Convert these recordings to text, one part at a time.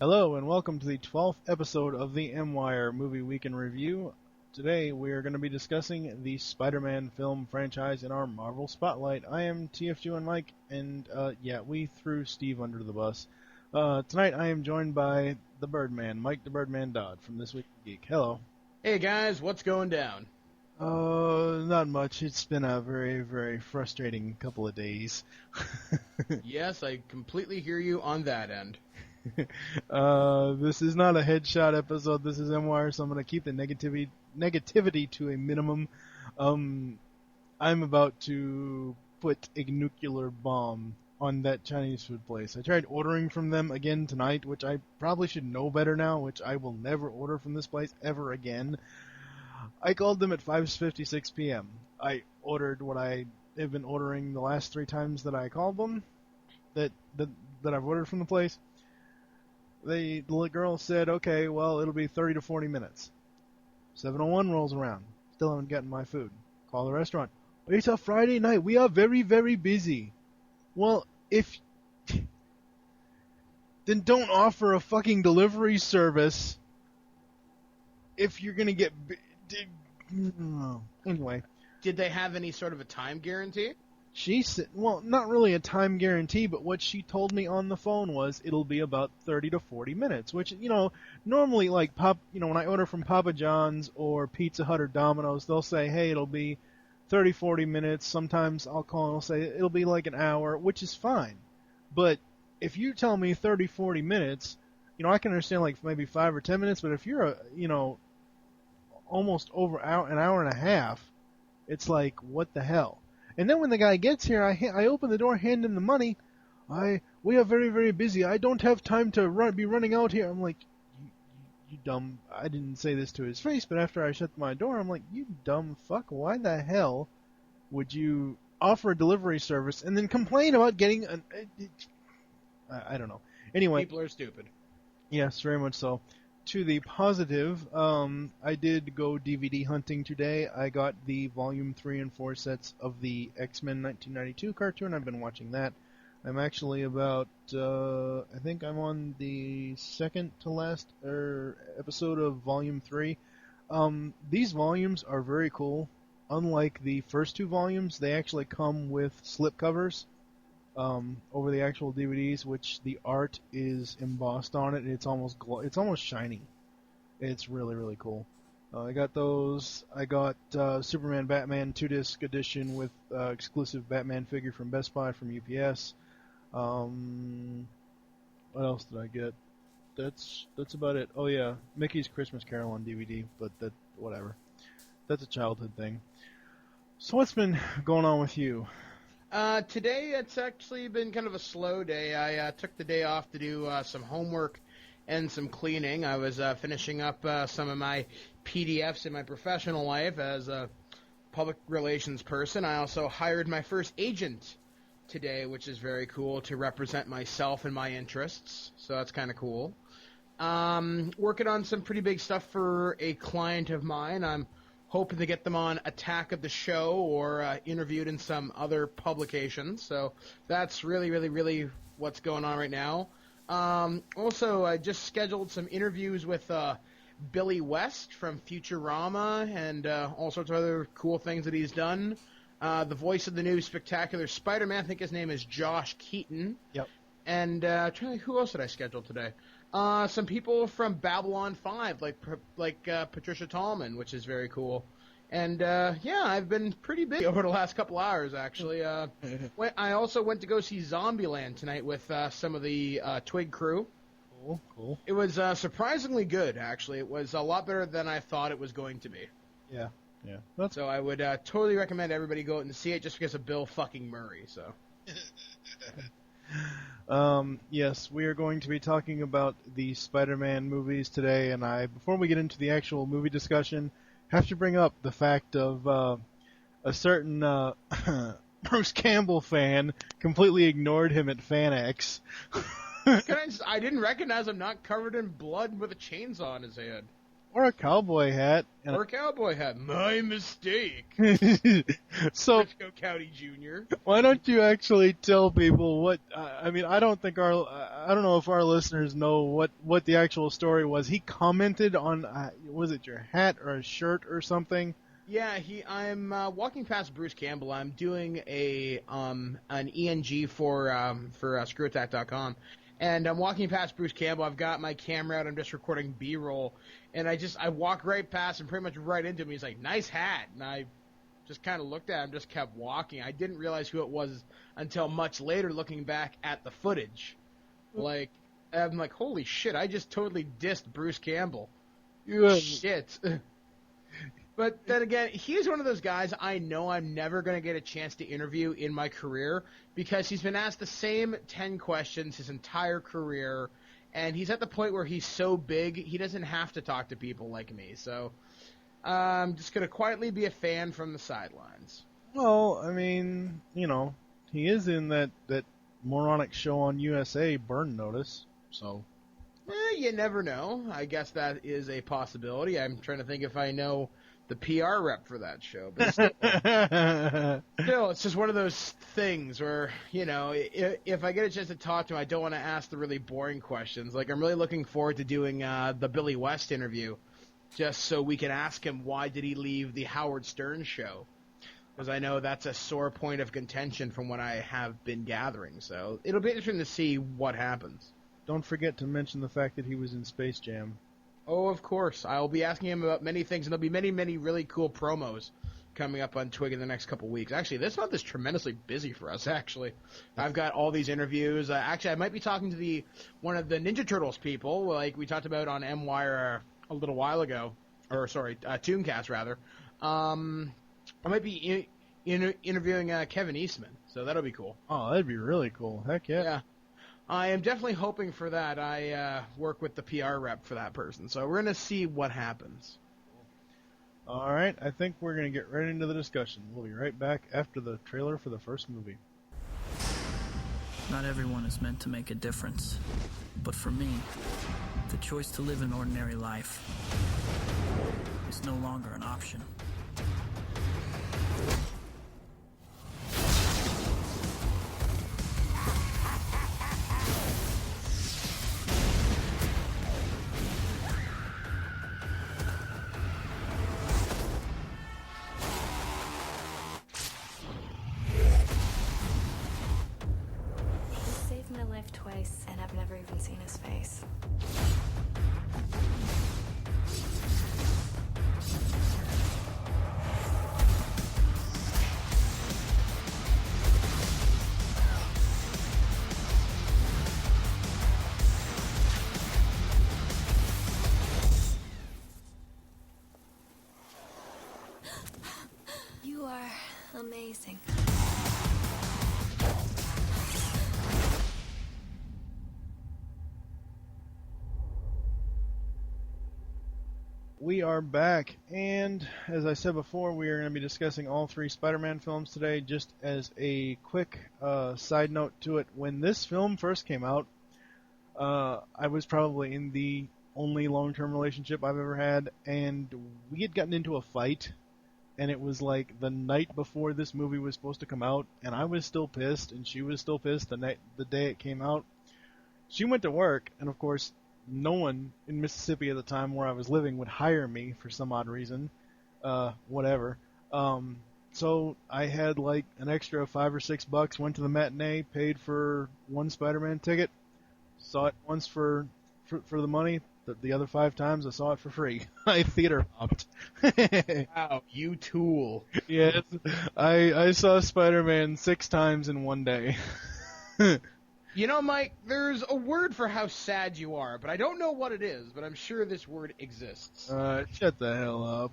Hello and welcome to the 12th episode of the M-Wire Movie Week in Review. Today we are going to be discussing the Spider-Man film franchise in our Marvel Spotlight. I am TFG and Mike, and we threw Steve under the bus. Tonight I am joined by the Birdman, Mike the Birdman Dodd from This Week in Geek. Hello. Hey guys, what's going down? Not much. It's been a very, very frustrating couple of days. Yes, I completely hear you on that end. This is not a headshot episode. This is M-Wire, so I'm going to keep the negativity to a minimum. I'm about to put a nuclear bomb on that Chinese food place. I tried ordering from them again tonight, which I probably should know better now, which I will never order from this place ever again. I called them at 5:56 p.m. I ordered what I have been ordering the last 3 times that I called them, that I've ordered from the place. The little girl said, okay, well, it'll be 30 to 40 minutes. 7:01 rolls around. Still haven't gotten my food. Call the restaurant. It's a Friday night. We are very, very busy. Well, then don't offer a fucking delivery service if you're gonna get... Anyway. Did they have any sort of a time guarantee? She said, well, not really a time guarantee, but what she told me on the phone was it'll be about 30 to 40 minutes, which, normally, like, when I order from Papa John's or Pizza Hut or Domino's, they'll say, hey, it'll be 30, 40 minutes. Sometimes I'll call and they'll say it'll be like an hour, which is fine. But if you tell me 30, 40 minutes, I can understand, like, maybe 5 or 10 minutes, but if you're, almost over an hour and a half, it's like, what the hell? And then when the guy gets here, I open the door, hand him the money. We are very, very busy. I don't have time to be running out here. I'm like, you dumb... I didn't say this to his face, but after I shut my door, I'm like, you dumb fuck. Why the hell would you offer a delivery service and then complain about getting an... I don't know. Anyway. People are stupid. Yes, very much so. To the positive, I did go DVD hunting today. I got the Volume 3 and 4 sets of the X-Men 1992 cartoon. I've been watching that. I'm actually about, I think I'm on the second to last episode of Volume 3. These volumes are very cool. Unlike the first 2 volumes, they actually come with slipcovers over the actual DVDs, which the art is embossed on it. It's almost shiny. It's really, really cool. I got those. I got Superman Batman 2-disc edition with exclusive Batman figure from Best Buy from UPS. What else did I get? That's about it. Oh yeah, Mickey's Christmas Carol on DVD, but whatever. That's a childhood thing. So what's been going on with you? Today it's actually been kind of a slow day. I took the day off to do some homework and some cleaning. I was finishing up some of my PDFs in my professional life as a public relations person. I also hired my first agent today, which is very cool, to represent myself and my interests. So that's kind of cool. Working on some pretty big stuff for a client of mine. I'm hoping to get them on Attack of the Show or interviewed in some other publications. So that's really, really, really what's going on right now. Also, I just scheduled some interviews with Billy West from Futurama and all sorts of other cool things that he's done. The voice of the new Spectacular Spider-Man, I think his name is Josh Keaton. Yep. And trying to think, who else did I schedule today? Some people from Babylon 5, like Patricia Tallman, which is very cool. And, I've been pretty busy over the last couple hours, actually. I also went to go see Zombieland tonight with some of the Twig crew. Cool. It was surprisingly good, actually. It was a lot better than I thought it was going to be. Yeah. So I would totally recommend everybody go out and see it just because of Bill fucking Murray, so... Yes, we are going to be talking about the Spider-Man movies today, and before we get into the actual movie discussion, have to bring up the fact of a certain Bruce Campbell fan completely ignored him at FanX. I didn't recognize him not covered in blood with a chainsaw on his head. Or a cowboy hat. And Or a cowboy hat. My mistake. So, Frisco County Jr. why don't you actually tell people what? I mean, I don't know if our listeners know what the actual story was. He commented on, was it your hat or a shirt or something? Yeah, I'm walking past Bruce Campbell. I'm doing an ENG for ScrewAttack.com, and I'm walking past Bruce Campbell. I've got my camera out. I'm just recording B-roll, and I walk right past him, pretty much right into him. He's like, "Nice hat," and I just kind of looked at him, just kept walking. I didn't realize who it was until much later, looking back at the footage. Like, I'm like, "Holy shit! I just totally dissed Bruce Campbell." Shit. But then again, he's one of those guys I know I'm never going to get a chance to interview in my career because he's been asked the same 10 questions his entire career, and he's at the point where he's so big, he doesn't have to talk to people like me. So I'm just going to quietly be a fan from the sidelines. Well, I mean, he is in that moronic show on USA, Burn Notice, so... You never know. I guess that is a possibility. I'm trying to think if I know the PR rep for that show. But still, it's just one of those things where, if I get a chance to talk to him, I don't want to ask the really boring questions. Like, I'm really looking forward to doing the Billy West interview, just so we can ask him why did he leave the Howard Stern show. Because I know that's a sore point of contention from what I have been gathering. So it'll be interesting to see what happens. Don't forget to mention the fact that he was in Space Jam. Oh, of course. I'll be asking him about many things, and there'll be many, many really cool promos coming up on Twig in the next couple weeks. Actually, this month is tremendously busy for us, actually. I've got all these interviews. Actually, I might be talking to one of the Ninja Turtles people, like we talked about on M-Wire a little while ago. Or, sorry, Tooncast, rather. I might be interviewing Kevin Eastman, so that'll be cool. Oh, that'd be really cool. Heck yeah. Yeah. I am definitely hoping for that. I work with the PR rep for that person, so we're going to see what happens. All right, I think we're going to get right into the discussion. We'll be right back after the trailer for the first movie. Not everyone is meant to make a difference, but for me, the choice to live an ordinary life is no longer an option. Twice, and I've never even seen his face. You are amazing. We are back, and as I said before, we are going to be discussing all 3 Spider-Man films today. Just as a quick side note to it, when this film first came out, I was probably in the only long-term relationship I've ever had, and we had gotten into a fight, and it was like the night before this movie was supposed to come out, and I was still pissed, and she was still pissed the day it came out. She went to work, and of course, no one in Mississippi at the time where I was living would hire me for some odd reason, whatever. So I had like an extra $5 or $6, went to the matinee, paid for one Spider-Man ticket, saw it once for the money. The other 5 times I saw it for free. I theater hopped. Wow, you tool. Yes, I saw Spider-Man 6 times in one day. You know, Mike, there's a word for how sad you are, but I don't know what it is, but I'm sure this word exists. Shut the hell up.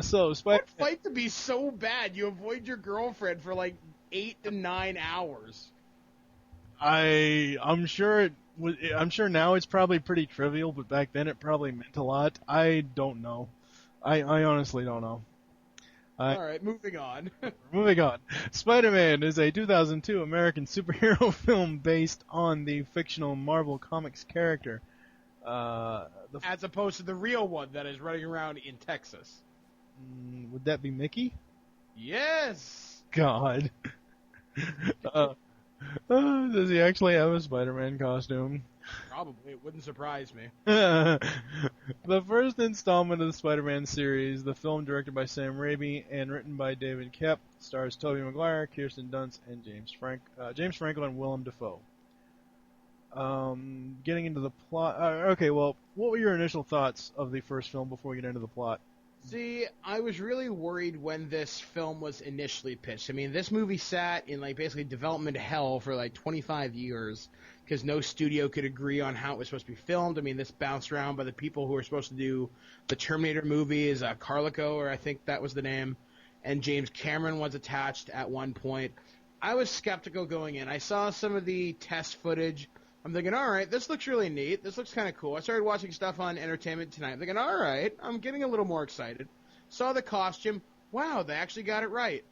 So, What fight to be so bad you avoid your girlfriend for like 8 to 9 hours? I'm sure now it's probably pretty trivial, but back then it probably meant a lot. I don't know. I honestly don't know. All right, moving on. Moving on. Spider-Man is a 2002 American superhero film based on the fictional Marvel Comics character. As opposed to the real one that is running around in Texas. Would that be Mickey? Yes! God. Does he actually have a Spider-Man costume? Probably. It wouldn't surprise me. The first installment of the Spider-Man series, the film directed by Sam Raimi and written by David Koepp, stars Tobey Maguire, Kirsten Dunst, and James Franco and Willem Dafoe. Getting into the plot. Okay, well, what were your initial thoughts of the first film before we get into the plot? See, I was really worried when this film was initially pitched. I mean, this movie sat in, like, basically development hell for, like, 25 years because no studio could agree on how it was supposed to be filmed. I mean, this bounced around by the people who were supposed to do the Terminator movies, Carlico, or I think that was the name, and James Cameron was attached at one point. I was skeptical going in. I saw some of the test footage. I'm thinking, all right, this looks really neat. This looks kind of cool. I started watching stuff on Entertainment Tonight. I'm thinking, all right, I'm getting a little more excited. Saw the costume. Wow, they actually got it right.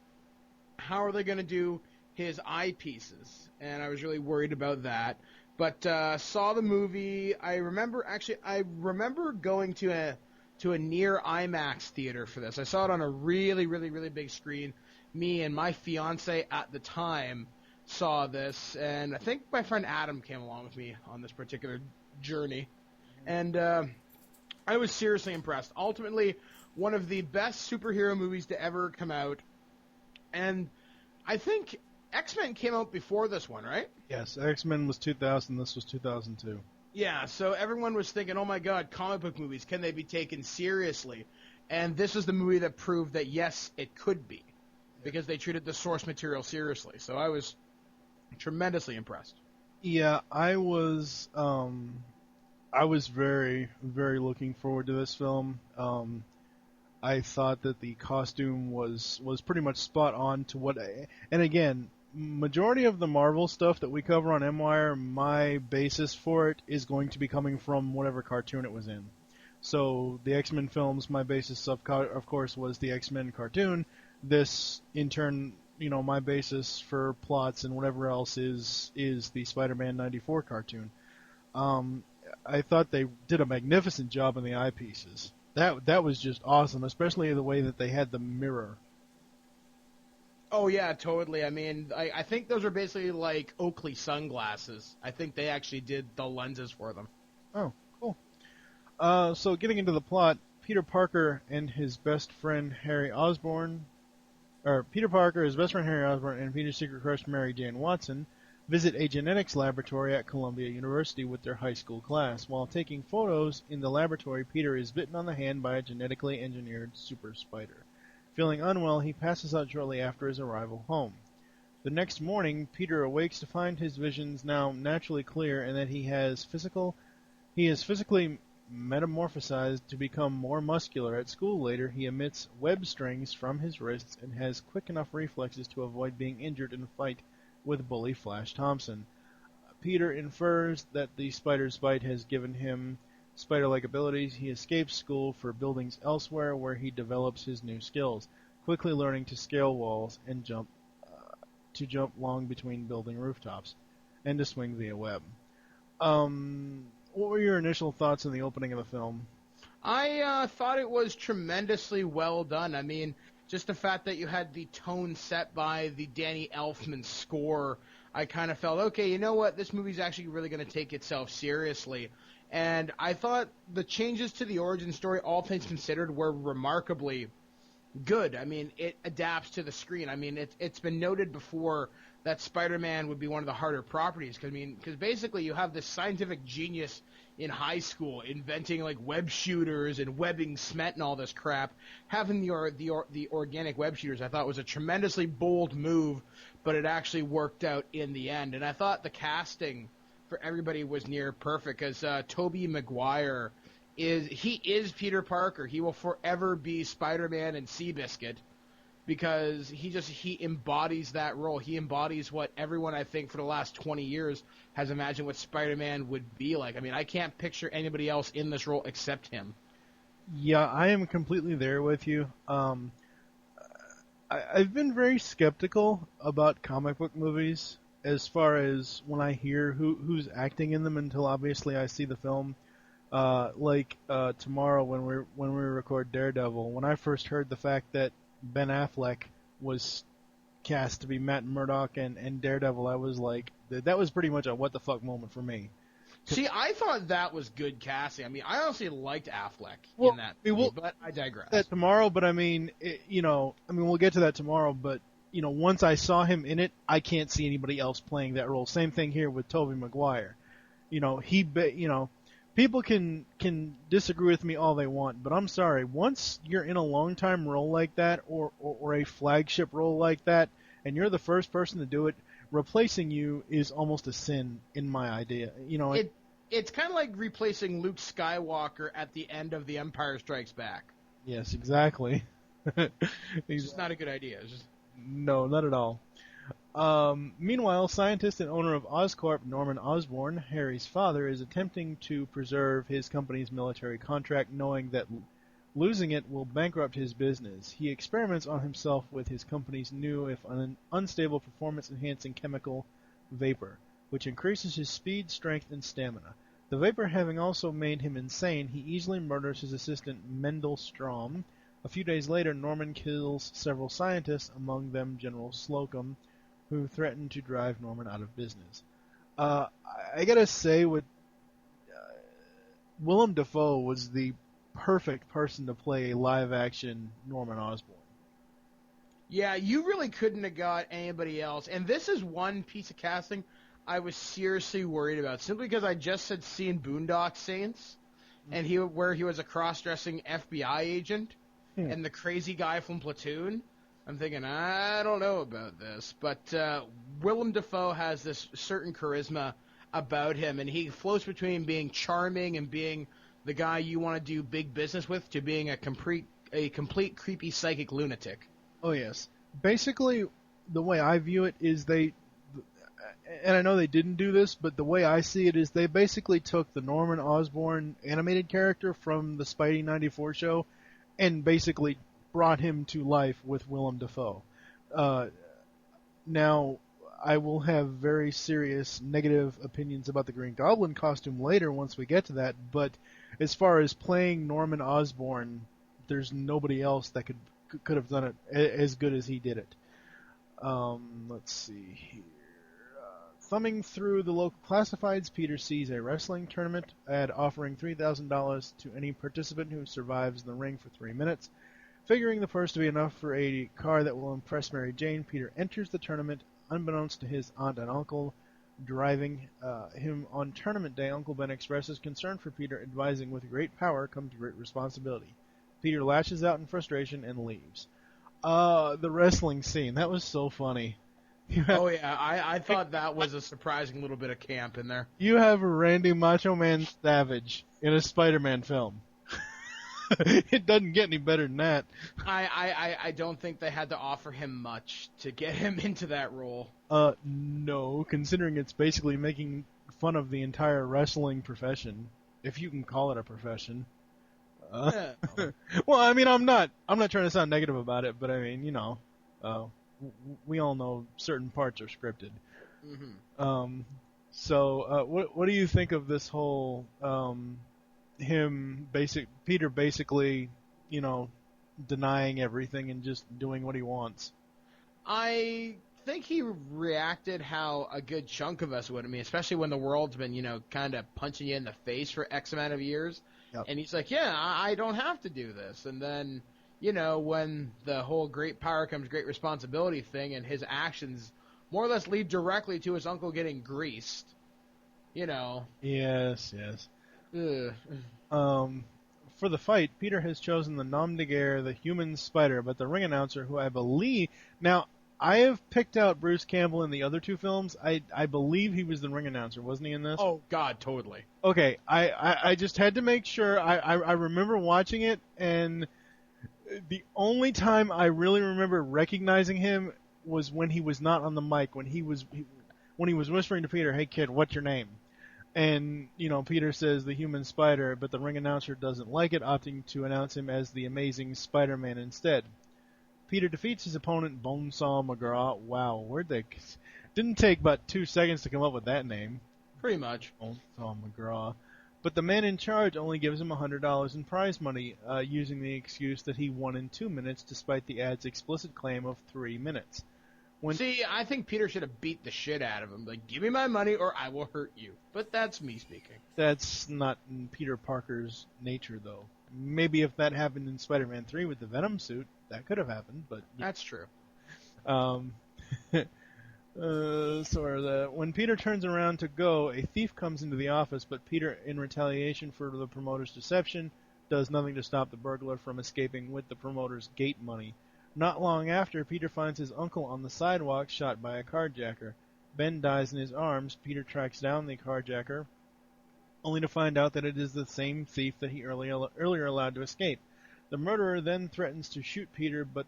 How are they going to do his eyepieces? And I was really worried about that. But saw the movie. I remember going to a near IMAX theater for this. I saw it on a really, really, really big screen. Me and my fiance at the time saw this, and I think my friend Adam came along with me on this particular journey, and I was seriously impressed. Ultimately, one of the best superhero movies to ever come out, and I think X-Men came out before this one, right? Yes, X-Men was 2000, this was 2002. Yeah, so everyone was thinking, oh my god, comic book movies, can they be taken seriously? And this is the movie that proved that yes, it could be, because they treated the source material seriously. So I was tremendously impressed. Yeah, I was very, very looking forward to this film. I thought that the costume was pretty much spot on to what, and again, majority of the Marvel stuff that we cover on MWire, my basis for it is going to be coming from whatever cartoon it was in. So the X-Men films, my basis of course was the X-Men cartoon. This, in turn, my basis for plots and whatever else is the Spider-Man 94 cartoon. I thought they did a magnificent job on the eyepieces. That was just awesome, especially the way that they had the mirror. Oh yeah, totally. I mean, I think those are basically like Oakley sunglasses. I think they actually did the lenses for them. Oh, cool. So getting into the plot, Peter Parker, his best friend Harry Osborn, and Peter's secret crush Mary Jane Watson visit a genetics laboratory at Columbia University with their high school class. While taking photos in the laboratory, Peter is bitten on the hand by a genetically engineered super spider. Feeling unwell, he passes out shortly after his arrival home. The next morning, Peter awakes to find his visions now naturally clear and that he is physically metamorphosized to become more muscular. At school later, he emits web strings from his wrists and has quick enough reflexes to avoid being injured in a fight with bully Flash Thompson. Peter infers that the spider's bite has given him spider-like abilities. He escapes school for buildings elsewhere where he develops his new skills, quickly learning to scale walls and jump long between building rooftops, and to swing via web. What were your initial thoughts on the opening of the film? I thought it was tremendously well done. I mean, just the fact that you had the tone set by the Danny Elfman score, I kind of felt, okay, you know what, this movie's actually really going to take itself seriously. And I thought the changes to the origin story, all things considered, were remarkably good. I mean, it adapts to the screen. I mean, it's been noted before that Spider-Man would be one of the harder properties. Because basically you have this scientific genius in high school inventing like web shooters and webbing cement and all this crap. Having the organic web shooters, I thought was a tremendously bold move, but it actually worked out in the end. And I thought the casting for everybody was near perfect, because Tobey Maguire is Peter Parker. He will forever be Spider-Man and Seabiscuit, because he embodies that role. He embodies what everyone, I think, for the last 20 years has imagined what Spider-Man would be like. I mean, I can't picture anybody else in this role except him. Yeah, I am completely there with you. I've been very skeptical about comic book movies as far as when I hear who's acting in them until obviously I see the film. Tomorrow when we record Daredevil, when I first heard the fact that Ben Affleck was cast to be Matt Murdock and Daredevil, I was like, that was pretty much a what the fuck moment for me. See, I thought that was good casting. I mean, I honestly liked Affleck in that I mean, movie, but I digress. That tomorrow, but I mean, we'll get to that tomorrow, but once I saw him in it, I can't see anybody else playing that role. Same thing here with Tobey Maguire. People can disagree with me all they want, but I'm sorry. Once you're in a long-time role like that, or a flagship role like that, and you're the first person to do it, replacing you is almost a sin in my idea. It's kind of like replacing Luke Skywalker at the end of The Empire Strikes Back. Yes, exactly. It's just not a good idea. No, not at all. Meanwhile, scientist and owner of Oscorp, Norman Osborn, Harry's father, is attempting to preserve his company's military contract, knowing that losing it will bankrupt his business. He experiments on himself with his company's new, if unstable, performance-enhancing chemical vapor, which increases his speed, strength, and stamina. The vapor having also made him insane, he easily murders his assistant Mendel Strom. A few days later, Norman kills several scientists, among them General Slocum, who threatened to drive Norman out of business. I gotta say, Willem Dafoe was the perfect person to play a live-action Norman Osborn. Yeah, you really couldn't have got anybody else. And this is one piece of casting I was seriously worried about, simply because I just had seen Boondock Saints, and where he was a cross-dressing FBI agent, and the crazy guy from Platoon. I'm thinking, I don't know about this, but Willem Dafoe has this certain charisma about him, and he floats between being charming and being the guy you want to do big business with to being a complete creepy psychic lunatic. Oh yes. Basically, the way I view it is and I know they didn't do this, but the way I see it is they basically took the Norman Osborn animated character from the Spidey 94 show and basically brought him to life with Willem Dafoe. Now, I will have very serious negative opinions about the Green Goblin costume later once we get to that, but as far as playing Norman Osborn, there's nobody else that could have done it as good as he did it. Let's see here. Thumbing through the local classifieds, Peter sees a wrestling tournament ad offering $3,000 to any participant who survives the ring for 3 minutes. Figuring the purse to be enough for a car that will impress Mary Jane, Peter enters the tournament unbeknownst to his aunt and uncle. Driving him on tournament day, Uncle Ben expresses concern for Peter, advising with great power comes great responsibility. Peter lashes out in frustration and leaves. The wrestling scene, that was so funny. Oh yeah, I thought that was a surprising little bit of camp in there. You have Randy Macho Man Savage in a Spider-Man film. It doesn't get any better than that. I don't think they had to offer him much to get him into that role. No, considering it's basically making fun of the entire wrestling profession, if you can call it a profession. Well, I mean, I'm not trying to sound negative about it, but I mean, we all know certain parts are scripted. Mm-hmm. What do you think of this whole Peter basically, denying everything and just doing what he wants? I think he reacted how a good chunk of us would. I mean, especially when the world's been, kind of punching you in the face for X amount of years. Yep. And he's like, yeah, I don't have to do this. And then, when the whole great power comes great responsibility thing and his actions more or less lead directly to his uncle getting greased, Yes. Ugh. For the fight, Peter has chosen the nom de guerre, the human spider, but the ring announcer, who I believe... Now, I have picked out Bruce Campbell in the other two films. I believe he was the ring announcer, wasn't he, in this? Oh, God, totally. Okay, I just had to make sure. I remember watching it, and the only time I really remember recognizing him was when he was not on the mic, when he was whispering to Peter, "Hey, kid, what's your name?" And, Peter says the human spider, but the ring announcer doesn't like it, opting to announce him as the amazing Spider-Man instead. Peter defeats his opponent, Bonesaw McGraw. Wow, didn't take but 2 seconds to come up with that name. Pretty much. Bonesaw McGraw. But the man in charge only gives him $100 in prize money, using the excuse that he won in 2 minutes, despite the ad's explicit claim of 3 minutes. See, I think Peter should have beat the shit out of him. Like, give me my money or I will hurt you. But that's me speaking. That's not in Peter Parker's nature, though. Maybe if that happened in Spider-Man 3 with the Venom suit, that could have happened, but... Yeah. That's true. When Peter turns around to go, a thief comes into the office, but Peter, in retaliation for the promoter's deception, does nothing to stop the burglar from escaping with the promoter's gate money. Not long after, Peter finds his uncle on the sidewalk, shot by a carjacker. Ben dies in his arms. Peter tracks down the carjacker, only to find out that it is the same thief that he earlier allowed to escape. The murderer then threatens to shoot Peter, but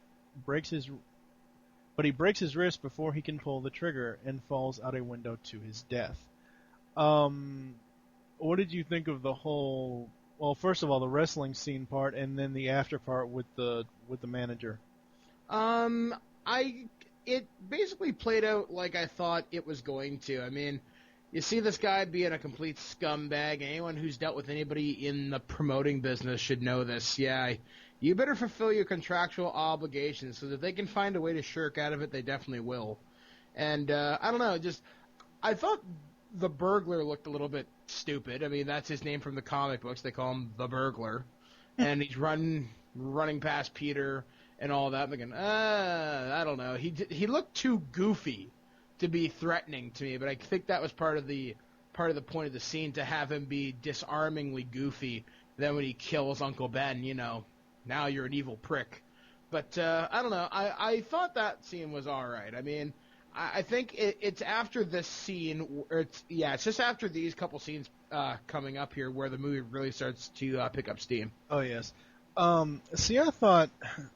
he breaks his wrist before he can pull the trigger and falls out a window to his death. What did you think of the whole? Well, first of all, the wrestling scene part, and then the after part with the manager. It basically played out like I thought it was going to. I mean, you see this guy being a complete scumbag. Anyone who's dealt with anybody in the promoting business should know this. Yeah, you better fulfill your contractual obligations, so that they can find a way to shirk out of it, they definitely will. And, I don't know, I thought the burglar looked a little bit stupid. I mean, that's his name from the comic books. They call him the burglar. And he's running past Peter and all that. I'm thinking, I don't know. He looked too goofy to be threatening to me, but I think that was part of the point of the scene, to have him be disarmingly goofy. Then when he kills Uncle Ben, now you're an evil prick. But I don't know. I thought that scene was all right. I mean, I think it's after this scene, it's just after these couple scenes coming up here where the movie really starts to pick up steam. Oh, yes. See, I thought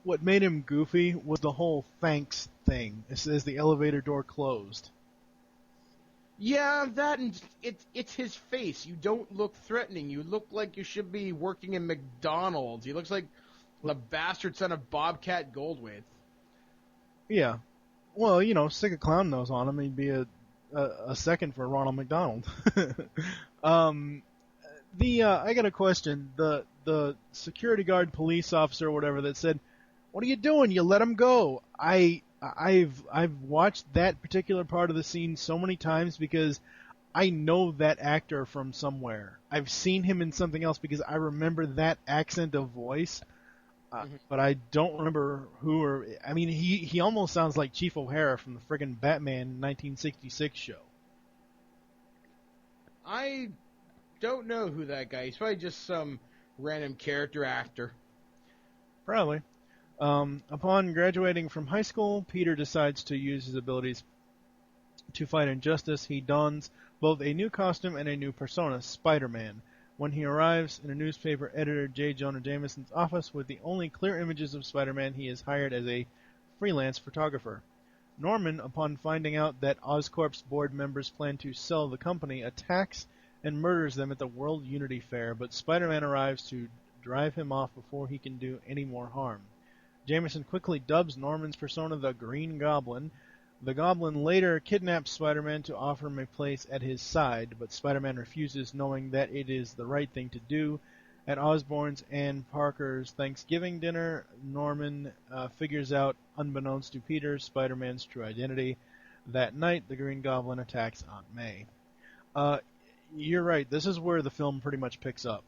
what made him goofy was the whole thanks thing as the elevator door closed. Yeah, that, and it's his face. You don't look threatening. You look like you should be working in McDonald's. He looks like the bastard son of Bobcat Goldthwait. Yeah. Well, stick a clown nose on him, he'd be a second for Ronald McDonald. I got a question. The security guard police officer or whatever that said, "What are you doing? You let him go." I've watched that particular part of the scene so many times because I know that actor from somewhere. I've seen him in something else because I remember that accent of voice, but I don't remember who or... I mean, he almost sounds like Chief O'Hara from the friggin' Batman 1966 show. I don't know who that guy is. He's probably just some random character actor. Probably. Upon graduating from high school, Peter decides to use his abilities to fight injustice. He dons both a new costume and a new persona, Spider-Man. When he arrives in a newspaper editor J. Jonah Jameson's office with the only clear images of Spider-Man, he is hired as a freelance photographer. Norman, upon finding out that Oscorp's board members plan to sell the company, attacks and murders them at the World Unity Fair, but Spider-Man arrives to drive him off before he can do any more harm. Jameson quickly dubs Norman's persona the Green Goblin. The Goblin later kidnaps Spider-Man to offer him a place at his side, but Spider-Man refuses, knowing that it is the right thing to do. At Osborn's and Parker's Thanksgiving dinner, Norman figures out, unbeknownst to Peter, Spider-Man's true identity. That night, the Green Goblin attacks Aunt May. You're right, this is where the film pretty much picks up.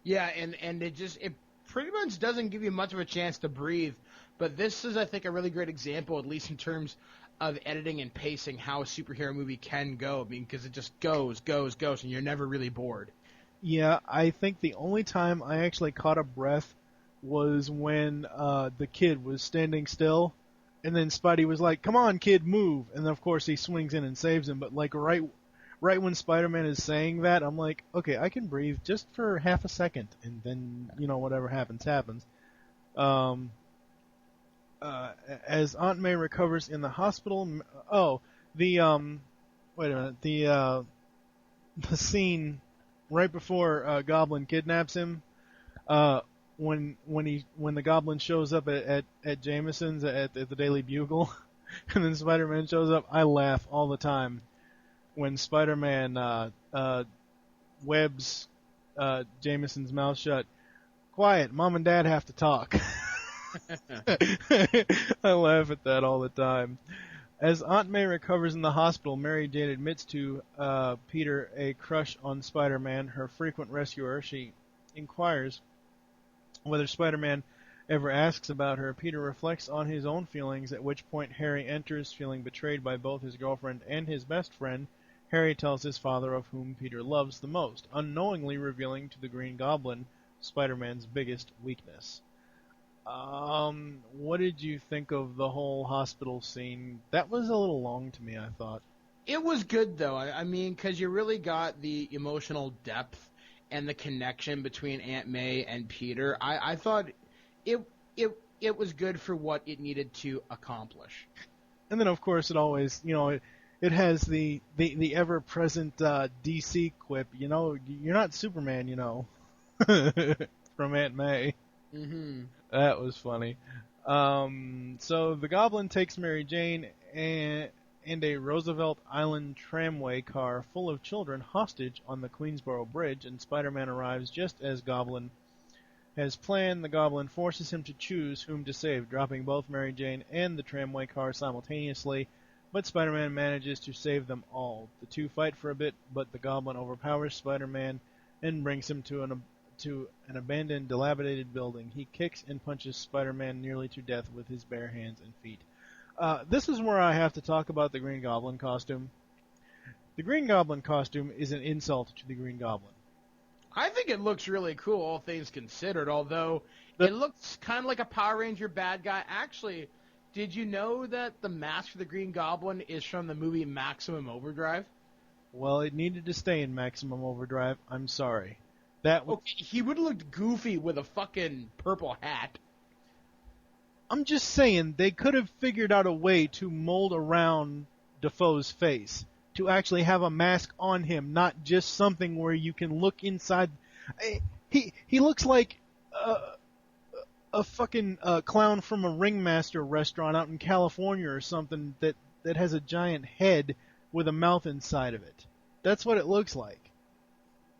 Yeah, and it pretty much doesn't give you much of a chance to breathe, but this is, I think, a really great example, at least in terms of editing and pacing, how a superhero movie can go. I mean, because it just goes, and you're never really bored. Yeah, I think the only time I actually caught a breath was when the kid was standing still, and then Spidey was like, "Come on, kid, move!" And then, of course, he swings in and saves him, but like right when Spider-Man is saying that, I'm like, okay, I can breathe just for half a second, and then, whatever happens. As Aunt May recovers in the hospital, wait a minute, the scene right before Goblin kidnaps him, when the Goblin shows up at Jameson's at the Daily Bugle, and then Spider-Man shows up, I laugh all the time when Spider-Man webs Jameson's mouth shut. Quiet, Mom and Dad have to talk. I laugh at that all the time. As Aunt May recovers in the hospital, Mary Jane admits to Peter a crush on Spider-Man, her frequent rescuer. She inquires whether Spider-Man ever asks about her. Peter reflects on his own feelings, at which point Harry enters, feeling betrayed by both his girlfriend and his best friend. Harry tells his father, of whom Peter loves the most, unknowingly revealing to the Green Goblin Spider-Man's biggest weakness. What did you think of the whole hospital scene? That was a little long to me, I thought. It was good, though. I mean, because you really got the emotional depth and the connection between Aunt May and Peter. I thought it was good for what it needed to accomplish. And then, of course, it always, it has the ever-present DC quip, you're not Superman, from Aunt May. Mm-hmm. That was funny. So the Goblin takes Mary Jane and a Roosevelt Island tramway car full of children hostage on the Queensboro Bridge, and Spider-Man arrives just as Goblin has planned. The Goblin forces him to choose whom to save, dropping both Mary Jane and the tramway car simultaneously, but Spider-Man manages to save them all. The two fight for a bit, but the Goblin overpowers Spider-Man and brings him to an abandoned, dilapidated building. He kicks and punches Spider-Man nearly to death with his bare hands and feet. This is where I have to talk about the Green Goblin costume. The Green Goblin costume is an insult to the Green Goblin. I think it looks really cool, all things considered, although it looks kind of like a Power Ranger bad guy. Actually, did you know that the mask for the Green Goblin is from the movie Maximum Overdrive? Well, it needed to stay in Maximum Overdrive. I'm sorry. Okay, he would have looked goofy with a fucking purple hat. I'm just saying, they could have figured out a way to mold around Dafoe's face, to actually have a mask on him, not just something where you can look inside. He looks like a fucking clown from a Ringmaster restaurant out in California or something that has a giant head with a mouth inside of it. That's what it looks like.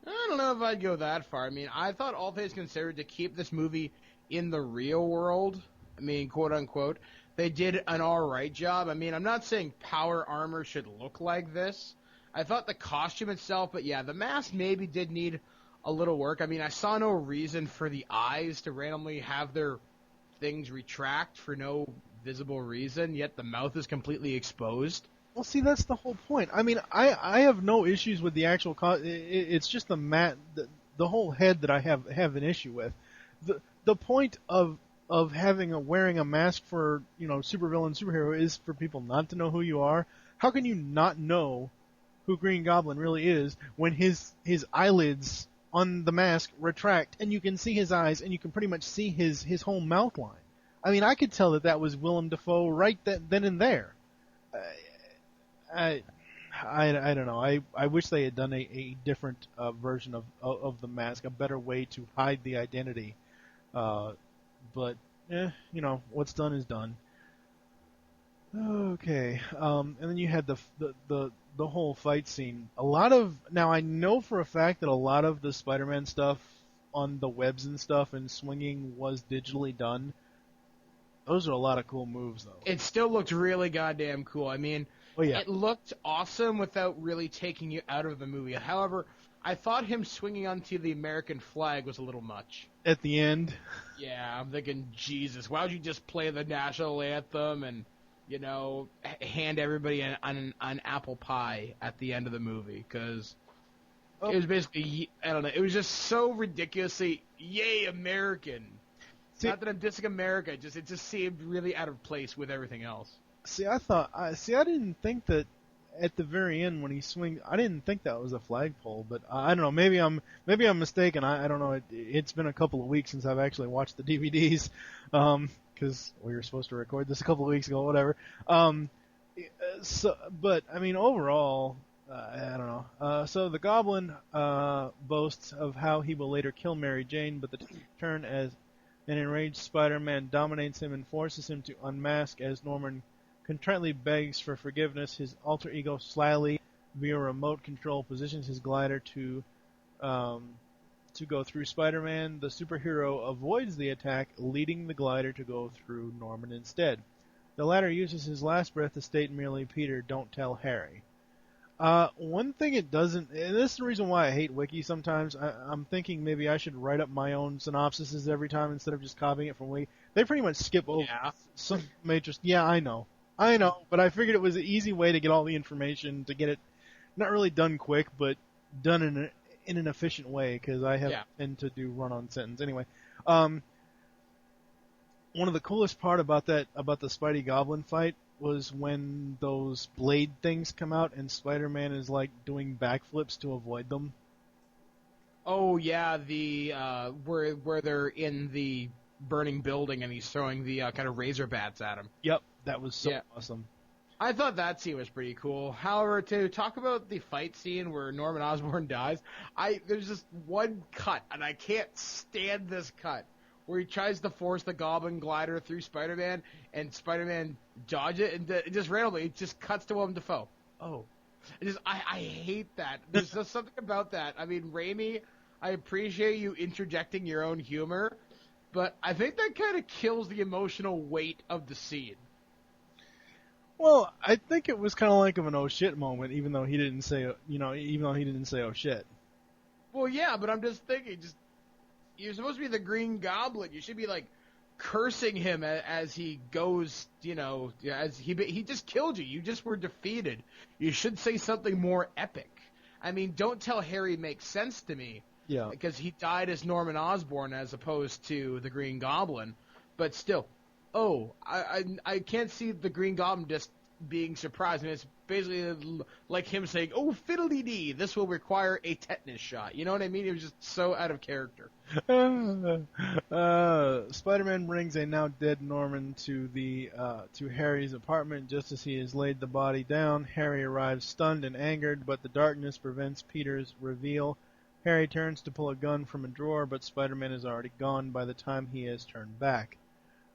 I don't know if I'd go that far. I mean, I thought all things considered, to keep this movie in the real world, I mean, quote unquote, they did an alright job. I mean, I'm not saying power armor should look like this. I thought the costume itself, but yeah, the mask maybe did need a little work. I mean, I saw no reason for the eyes to randomly have their things retract for no visible reason, yet the mouth is completely exposed. Well, see, that's the whole point. I mean, I have no issues with the actual it's just the whole head that I have an issue with. The point of wearing a mask for, supervillain, superhero is for people not to know who you are. How can you not know who Green Goblin really is when his eyelids on the mask retract and you can see his eyes and you can pretty much see his whole mouth line? I mean, I could tell that was Willem Dafoe right then and there. I don't know. I wish they had done a different version of the mask, a better way to hide the identity. But what's done is done. Okay. And then you had the whole fight scene. Now I know for a fact that a lot of the Spider-Man stuff on the webs and stuff and swinging was digitally done. Those are a lot of cool moves, though. It still looked really goddamn cool. I mean, yeah. It looked awesome without really taking you out of the movie. However, I thought him swinging onto the American flag was a little much. At the end? Yeah, I'm thinking, Jesus, why would you just play the national anthem and, hand everybody an apple pie at the end of the movie? Because it was basically, I don't know, it was just so ridiculously, yay, American. Not that I'm dissing America, it just seemed really out of place with everything else. I didn't think that at the very end when he swings, I didn't think that was a flagpole, but I don't know, maybe I'm mistaken. I don't know. It's been a couple of weeks since I've actually watched the DVDs, because we were supposed to record this a couple of weeks ago, whatever. But I mean, overall, I don't know. So the Goblin boasts of how he will later kill Mary Jane, but the turn as an enraged Spider-Man dominates him and forces him to unmask as Norman contritely begs for forgiveness. His alter ego slyly, via remote control, positions his glider to to go through Spider-Man. The superhero avoids the attack, leading the glider to go through Norman instead. The latter uses his last breath to state merely, "Peter, don't tell Harry." One thing it doesn't, and this is the reason why I hate Wiki sometimes, I'm thinking maybe I should write up my own synopsises every time instead of just copying it from Wiki. They pretty much skip over some major, I know, but I figured it was an easy way to get all the information, to get it not really done quick, but done in an efficient way, because I tend to do run-on sentence. Anyway, one of the coolest part about the Spidey Goblin fight was when those blade things come out and Spider-Man is like doing backflips to avoid them. Oh yeah, the where they're in the burning building and he's throwing the kind of razor bats at him. Yep, that was so awesome. I thought that scene was pretty cool. However, to talk about the fight scene where Norman Osborn dies, there's just one cut, and I can't stand this cut, where he tries to force the Goblin glider through Spider-Man, and Spider-Man dodges it, and it just randomly, it just cuts to Willem Dafoe. Oh. I hate that. There's just something about that. I mean, Raimi, I appreciate you interjecting your own humor, but I think that kind of kills the emotional weight of the scene. Well, I think it was kind of like an oh shit moment, even though he didn't say oh shit. Well, yeah, but I'm just thinking, you're supposed to be the Green Goblin. You should be like cursing him as he goes, as he just killed you. You just were defeated. You should say something more epic. I mean, don't tell Harry makes sense to me. Yeah. Because he died as Norman Osborn as opposed to the Green Goblin. But still, I can't see the Green Goblin just being surprised. I mean, it's basically like him saying, "Oh, fiddly-dee, this will require a tetanus shot." You know what I mean? It was just so out of character. Spider-Man brings a now dead Norman to Harry's apartment. Just as he has laid the body down, Harry arrives stunned and angered, but the darkness prevents Peter's reveal. Harry turns to pull a gun from a drawer, but Spider-Man is already gone by the time he has turned back.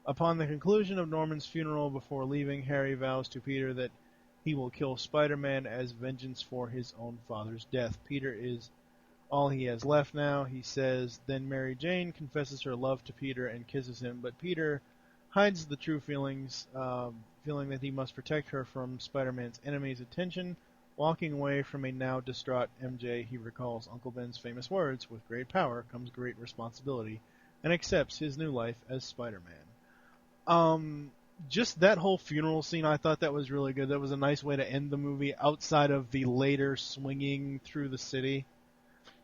Upon the conclusion of Norman's funeral, before leaving, Harry vows to Peter that he will kill Spider-Man as vengeance for his own father's death. Peter is all he has left now, he says. Then Mary Jane confesses her love to Peter and kisses him, but Peter hides the true feelings, feeling that he must protect her from Spider-Man's enemies' attention. Walking away from a now distraught MJ, he recalls Uncle Ben's famous words, "With great power comes great responsibility," and accepts his new life as Spider-Man. Just that whole funeral scene, I thought that was really good. That was a nice way to end the movie outside of the later swinging through the city.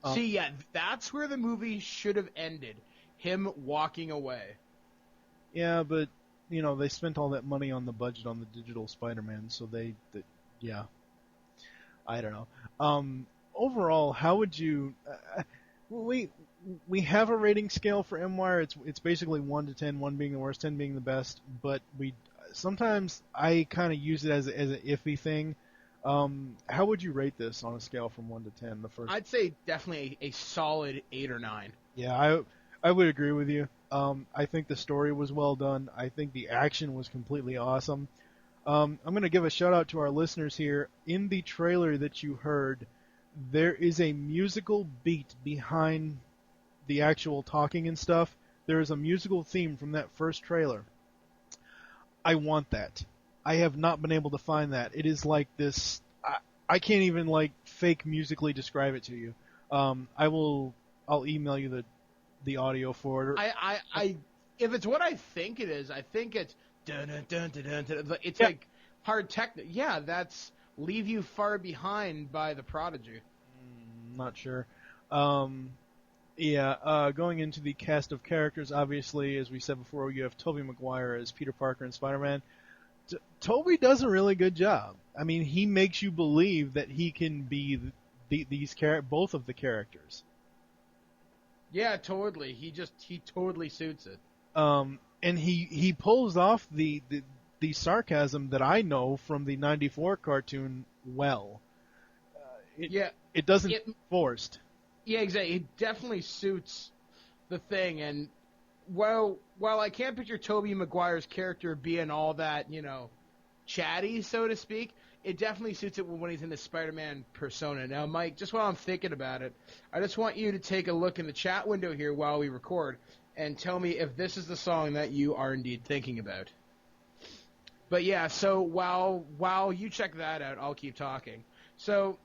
That's where the movie should have ended. Him walking away. Yeah, but, they spent all that money on the budget on the digital Spider-Man, so I don't know. Overall, how would you... We have a rating scale for MWire. It's basically 1 to 10, 1 being the worst, 10 being the best. But sometimes I kind of use it as an iffy thing. How would you rate this on a scale from 1 to 10? I'd say definitely a solid 8 or 9. Yeah, I would agree with you. I think the story was well done. I think the action was completely awesome. I'm going to give a shout out to our listeners here. In the trailer that you heard, there is a musical beat behind the actual talking and stuff. There is a musical theme from that first trailer. I want that. I have not been able to find that. It is like this. I can't even fake musically describe it to you. I'll email you the audio for it. If it's what I think it is, I think it's dun dun dun dun dun. It's like hard techno. Yeah, that's Leave You Far Behind by The Prodigy. Not sure. Going into the cast of characters, obviously, as we said before, you have Tobey Maguire as Peter Parker and Spider-Man. Tobey does a really good job. I mean, he makes you believe that he can be both of the characters. Yeah, totally. He totally suits it. And he pulls off the sarcasm that I know from the '94 cartoon well. It doesn't forced. Yeah, exactly. It definitely suits the thing. And while I can't picture Tobey Maguire's character being all that, chatty, so to speak, it definitely suits it when he's in the Spider-Man persona. Now, Mike, just while I'm thinking about it, I just want you to take a look in the chat window here while we record and tell me if this is the song that you are indeed thinking about. But yeah, so while you check that out, I'll keep talking. So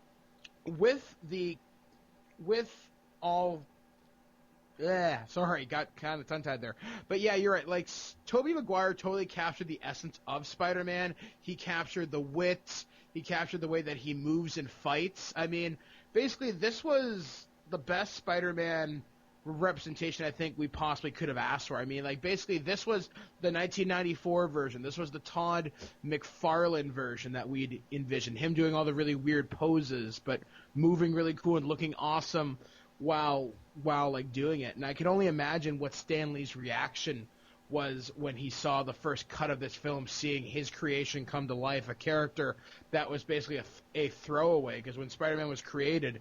sorry, got kind of tongue-tied there. But yeah, you're right. Like, Tobey Maguire totally captured the essence of Spider-Man. He captured the wit. He captured the way that he moves and fights. I mean, basically, this was the best Spider-Man representation I think we possibly could have asked for. I mean, like, basically, this was the 1994 version. This was the Todd McFarlane version that we'd envisioned. Him doing all the really weird poses, but moving really cool and looking awesome while like doing it. And I can only imagine what Stan Lee's reaction was when he saw the first cut of this film, seeing his creation come to life, a character that was basically a throwaway. Because when Spider-Man was created,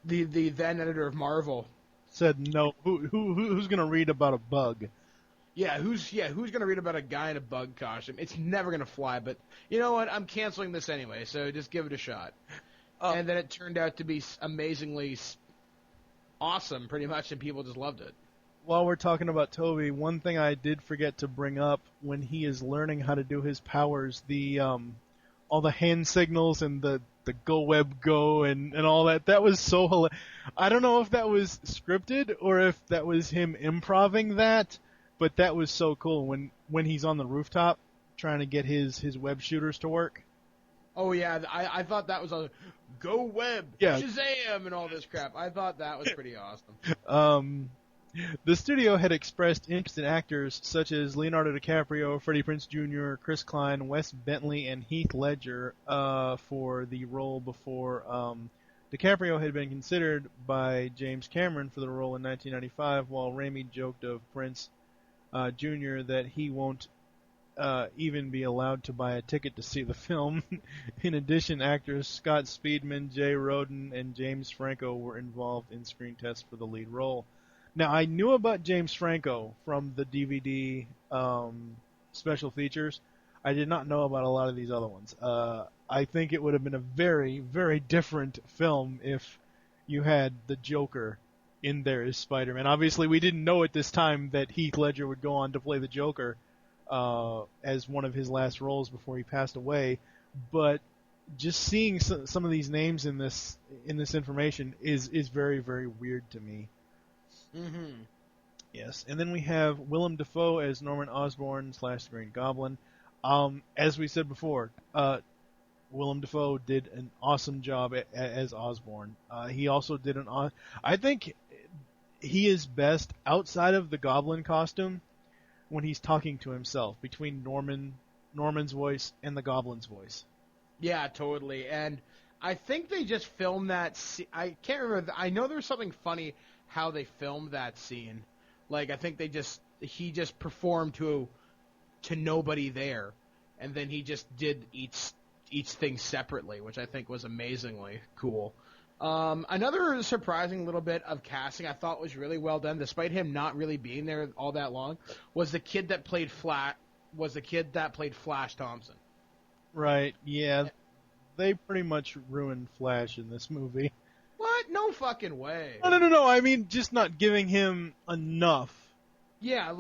the then editor of Marvel said, "No, who's gonna read about a bug?" Who's gonna read about a guy in a bug costume? It's never gonna fly. But you know what? I'm canceling this anyway, so just give it a shot. And then it turned out to be amazingly awesome, pretty much, and people just loved it. While we're talking about Toby, one thing I did forget to bring up when he is learning how to do his powers, the all the hand signals and the go web go and all that was so hilarious. I don't know if that was scripted or if that was him improving that, but that was so cool when he's on the rooftop trying to get his web shooters to work. Oh yeah, I thought that was a go web, yeah. Shazam, and all this crap. I thought that was pretty awesome. The studio had expressed interest in actors such as Leonardo DiCaprio, Freddie Prinze Jr., Chris Klein, Wes Bentley, and Heath Ledger for the role before DiCaprio had been considered by James Cameron for the role in 1995, while Raimi joked of Prinze Jr. that he won't even be allowed to buy a ticket to see the film. In addition, actors Scott Speedman, Jay Roden, and James Franco were involved in screen tests for the lead role. Now, I knew about James Franco from the DVD special features. I did not know about a lot of these other ones. I think it would have been a very, very different film if you had the Joker in there as Spider-Man. Obviously, we didn't know at this time that Heath Ledger would go on to play the Joker as one of his last roles before he passed away. But just seeing some of these names in this information is very, very weird to me. Mm-hmm. Yes, and then we have Willem Dafoe as Norman Osborn / Green Goblin. As we said before, Willem Dafoe did an awesome job as Osborn. He also did I think he is best outside of the Goblin costume when he's talking to himself, between Norman's voice and the Goblin's voice. Yeah, totally. And I think they just filmed that. I can't remember. I know there was something funny how they filmed that scene. Like, I think he just performed to nobody there, and then he just did each thing separately, which I think was amazingly cool. Another surprising little bit of casting I thought was really well done, despite him not really being there all that long, was the kid that played Flash Thompson. Right, yeah. They pretty much ruined Flash in this movie. What? No fucking way. No. I mean, just not giving him enough. Yeah,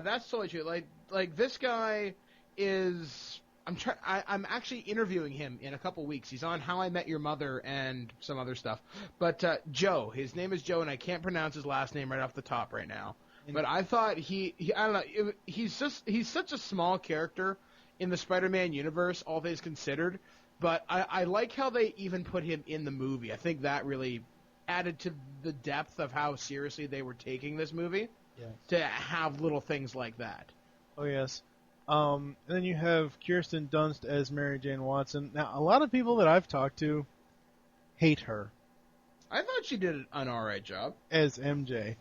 that's totally true. Like this guy is. I'm actually interviewing him in a couple weeks. He's on How I Met Your Mother and some other stuff. But Joe, his name is Joe, and I can't pronounce his last name right off the top right now. But I thought I don't know. He's such a small character in the Spider-Man universe, all things considered. But I like how they even put him in the movie. I think that really added to the depth of how seriously they were taking this movie. Yes. To have little things like that. Oh, yes. And then you have Kirsten Dunst as Mary Jane Watson. Now, a lot of people that I've talked to hate her. I thought she did an alright job. As MJ.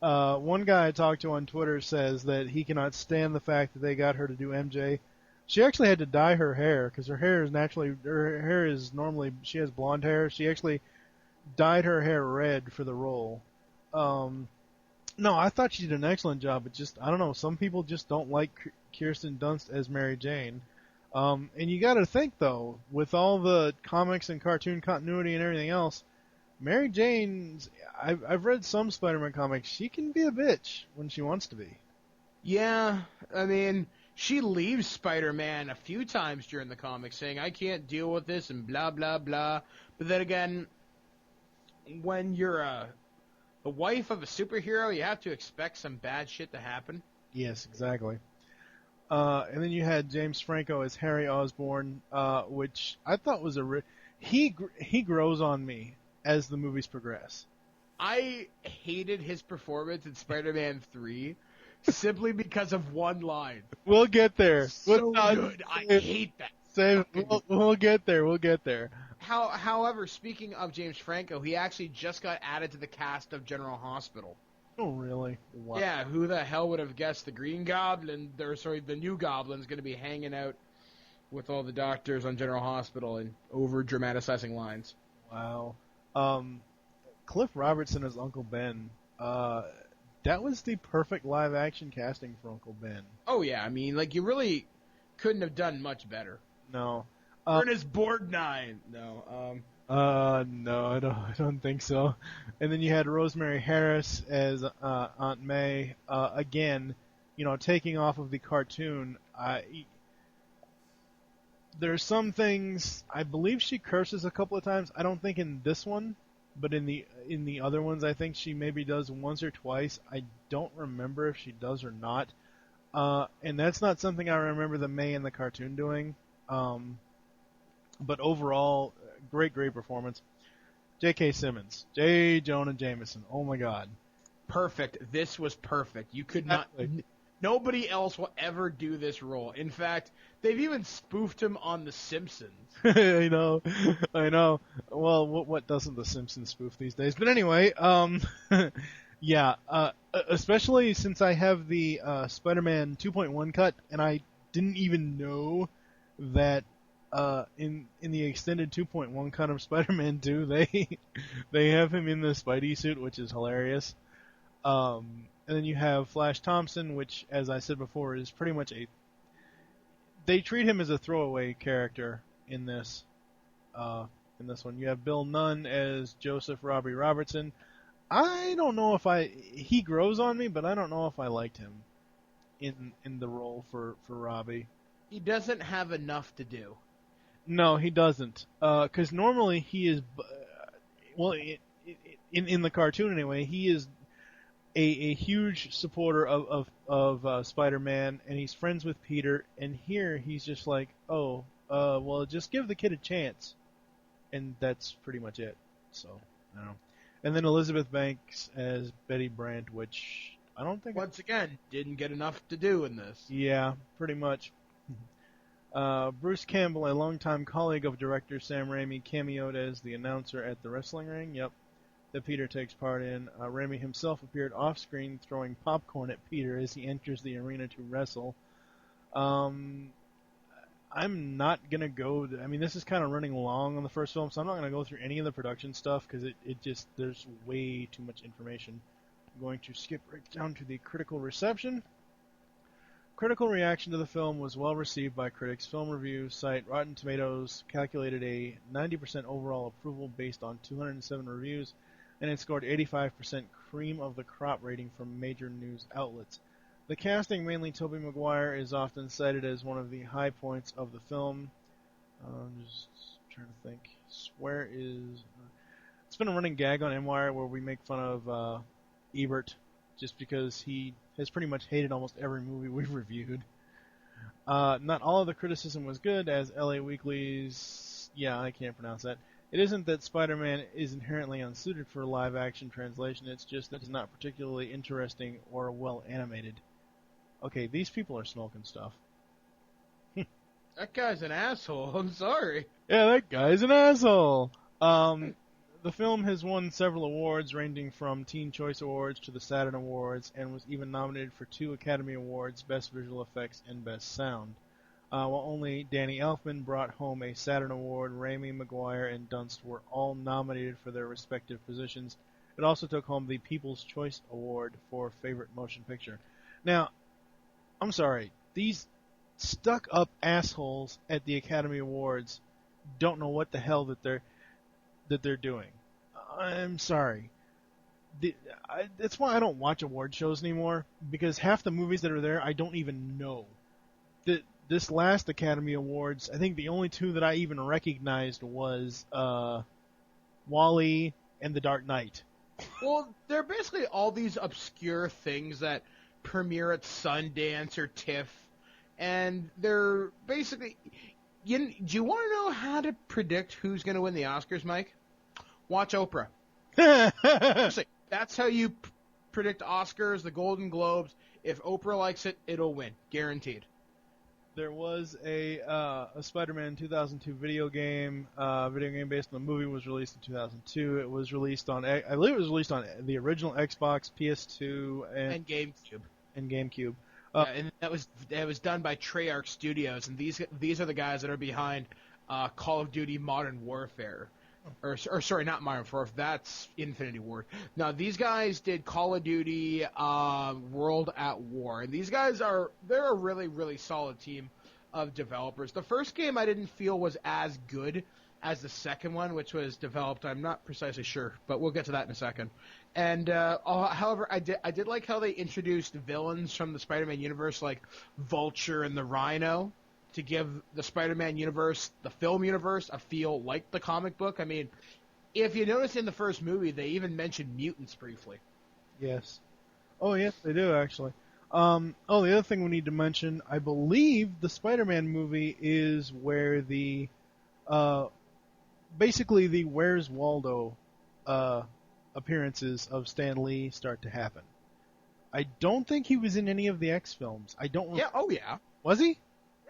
One guy I talked to on Twitter says that he cannot stand the fact that they got her to do MJ. She actually had to dye her hair because her hair is normally, she has blonde hair. She actually dyed her hair red for the role. No, I thought she did an excellent job. But just, I don't know, some people just don't like Kirsten Dunst as Mary Jane. And you got to think though, with all the comics and cartoon continuity and everything else, Mary Jane's. I've read some Spider-Man comics. She can be a bitch when she wants to be. Yeah, I mean, she leaves Spider-Man a few times during the comic saying, I can't deal with this and blah, blah, blah. But then again, when you're the wife of a superhero, you have to expect some bad shit to happen. Yes, exactly. And then you had James Franco as Harry Osborn, which I thought was he grows on me as the movies progress. I hated his performance in Spider-Man 3 simply because of one line. We'll get there. So good. I hate that. We'll get there. We'll get there. However, speaking of James Franco, he actually just got added to the cast of General Hospital. Oh, really? Wow. Yeah, who the hell would have guessed the Green Goblin, the new Goblin's going to be hanging out with all the doctors on General Hospital and over-dramatizing lines. Wow. Cliff Robertson as Uncle Ben. That was the perfect live-action casting for Uncle Ben. Oh, yeah. I mean, like, you really couldn't have done much better. No. Ernest Borgnine. No. No, I don't think so. And then you had Rosemary Harris as Aunt May. Again, taking off of the cartoon. There's some things. I believe she curses a couple of times. I don't think in this one, but in the other ones, I think she maybe does once or twice. I don't remember if she does or not. And that's not something I remember the May in the cartoon doing. But overall, great performance. J.K. Simmons, J. Jonah Jameson. Oh my God, perfect. This was perfect. You could not. Nobody else will ever do this role. In fact, they've even spoofed him on The Simpsons. I know. Well, what doesn't The Simpsons spoof these days? But anyway, yeah. Especially since I have the Spider-Man 2.1 cut, and I didn't even know that. In the extended 2.1 cut of Spider-Man 2, they have him in the Spidey suit, which is hilarious. And then you have Flash Thompson, which, as I said before, is pretty much they treat him as a throwaway character in this one. You have Bill Nunn as Joseph Robbie Robertson. I don't know if he grows on me, but I don't know if I liked him in the role for Robbie. He doesn't have enough to do. No, he doesn't. Because normally he is, in the cartoon anyway, he is a huge supporter of Spider-Man, and he's friends with Peter. And here he's just like, well, just give the kid a chance, and that's pretty much it. So I don't know. And then Elizabeth Banks as Betty Brant, which I don't think once again didn't get enough to do in this. Yeah, pretty much. Bruce Campbell, a longtime colleague of director Sam Raimi, cameoed as the announcer at the wrestling ring. Yep, that Peter takes part in. Raimi himself appeared off-screen throwing popcorn at Peter as he enters the arena to wrestle. I'm not going to go... I mean, this is kind of running long on the first film, so I'm not going to go through any of the production stuff because it just... there's way too much information. I'm going to skip right down to the critical reception. Critical reaction to the film was well received by critics. Film review site Rotten Tomatoes calculated a 90% overall approval based on 207 reviews, and it scored 85% cream of the crop rating from major news outlets. The casting, mainly Tobey Maguire, is often cited as one of the high points of the film. I'm just trying to think. It's been a running gag on MWire where we make fun of Ebert just because he has pretty much hated almost every movie we've reviewed. Not all of the criticism was good, as LA Weekly's... yeah, I can't pronounce that. It isn't that Spider-Man is inherently unsuited for live-action translation, it's just that it's not particularly interesting or well-animated. Okay, these people are smoking stuff. That guy's an asshole, I'm sorry. Yeah, that guy's an asshole! The film has won several awards, ranging from Teen Choice Awards to the Saturn Awards, and was even nominated for 2 Academy Awards, Best Visual Effects and Best Sound. While only Danny Elfman brought home a Saturn Award, Raimi, Maguire, and Dunst were all nominated for their respective positions. It also took home the People's Choice Award for Favorite Motion Picture. Now, I'm sorry, these stuck-up assholes at the Academy Awards don't know what the hell that they're doing. I'm sorry. That's why I don't watch award shows anymore, because half the movies that are there I don't even know. This last Academy Awards, I think the only two that I even recognized was WALL-E and The Dark Knight. Well, they're basically all these obscure things that premiere at Sundance or TIFF, and they're basically... do you want to know how to predict who's going to win the Oscars, Mike? Watch Oprah. That's how you predict Oscars, the Golden Globes. If Oprah likes it, it'll win. Guaranteed. There was a Spider-Man 2002 video game based on the movie was released in 2002. It was released on, I believe it was released on the original Xbox, PS2, and GameCube. And GameCube. And that was done by Treyarch Studios, and these are the guys that are behind Call of Duty Modern Warfare. Or sorry, not Modern Warfare. That's Infinity Ward. Now these guys did Call of Duty World at War, and these guys they're a really, really solid team of developers. The first game I didn't feel was as good as the second one, which was developed. I'm not precisely sure, but we'll get to that in a second. And however, I did like how they introduced villains from the Spider-Man universe, like Vulture and the Rhino, to give the Spider-Man universe, the film universe, a feel like the comic book. I mean, if you notice in the first movie, they even mentioned mutants briefly. Yes. Oh, yes, they do, actually. The other thing we need to mention, I believe the Spider-Man movie is where basically the Where's Waldo appearances of Stan Lee start to happen. I don't think he was in any of the X films. I don't. Yeah. Oh, yeah. Was he?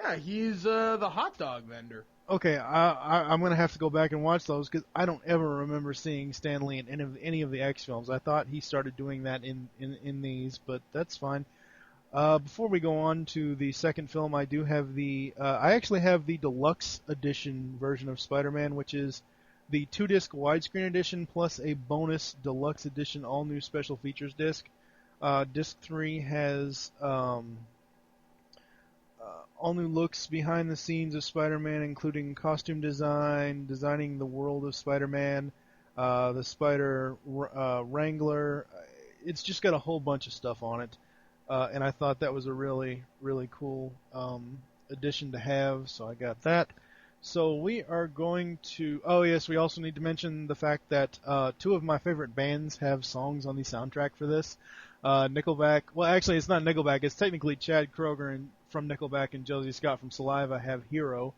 Yeah, he's the hot dog vendor. Okay, I'm going to have to go back and watch those, because I don't ever remember seeing Stan Lee in any of the X films. I thought he started doing that in these, but that's fine. Before we go on to the second film, I do have I actually have the deluxe edition version of Spider-Man, which is the 2-disc widescreen edition plus a bonus deluxe edition all-new special features disc. Disc 3 has... all new looks behind the scenes of Spider-Man, including costume designing the world of Spider-Man, the Spider Wrangler. It's just got a whole bunch of stuff on it, and I thought that was a really, really cool addition to have, so I got that. So we are going to... Oh, yes, we also need to mention the fact that two of my favorite bands have songs on the soundtrack for this. Nickelback... Well, actually, it's not Nickelback. It's technically Chad Kroeger from Nickelback and Josie Scott from Saliva have Hero,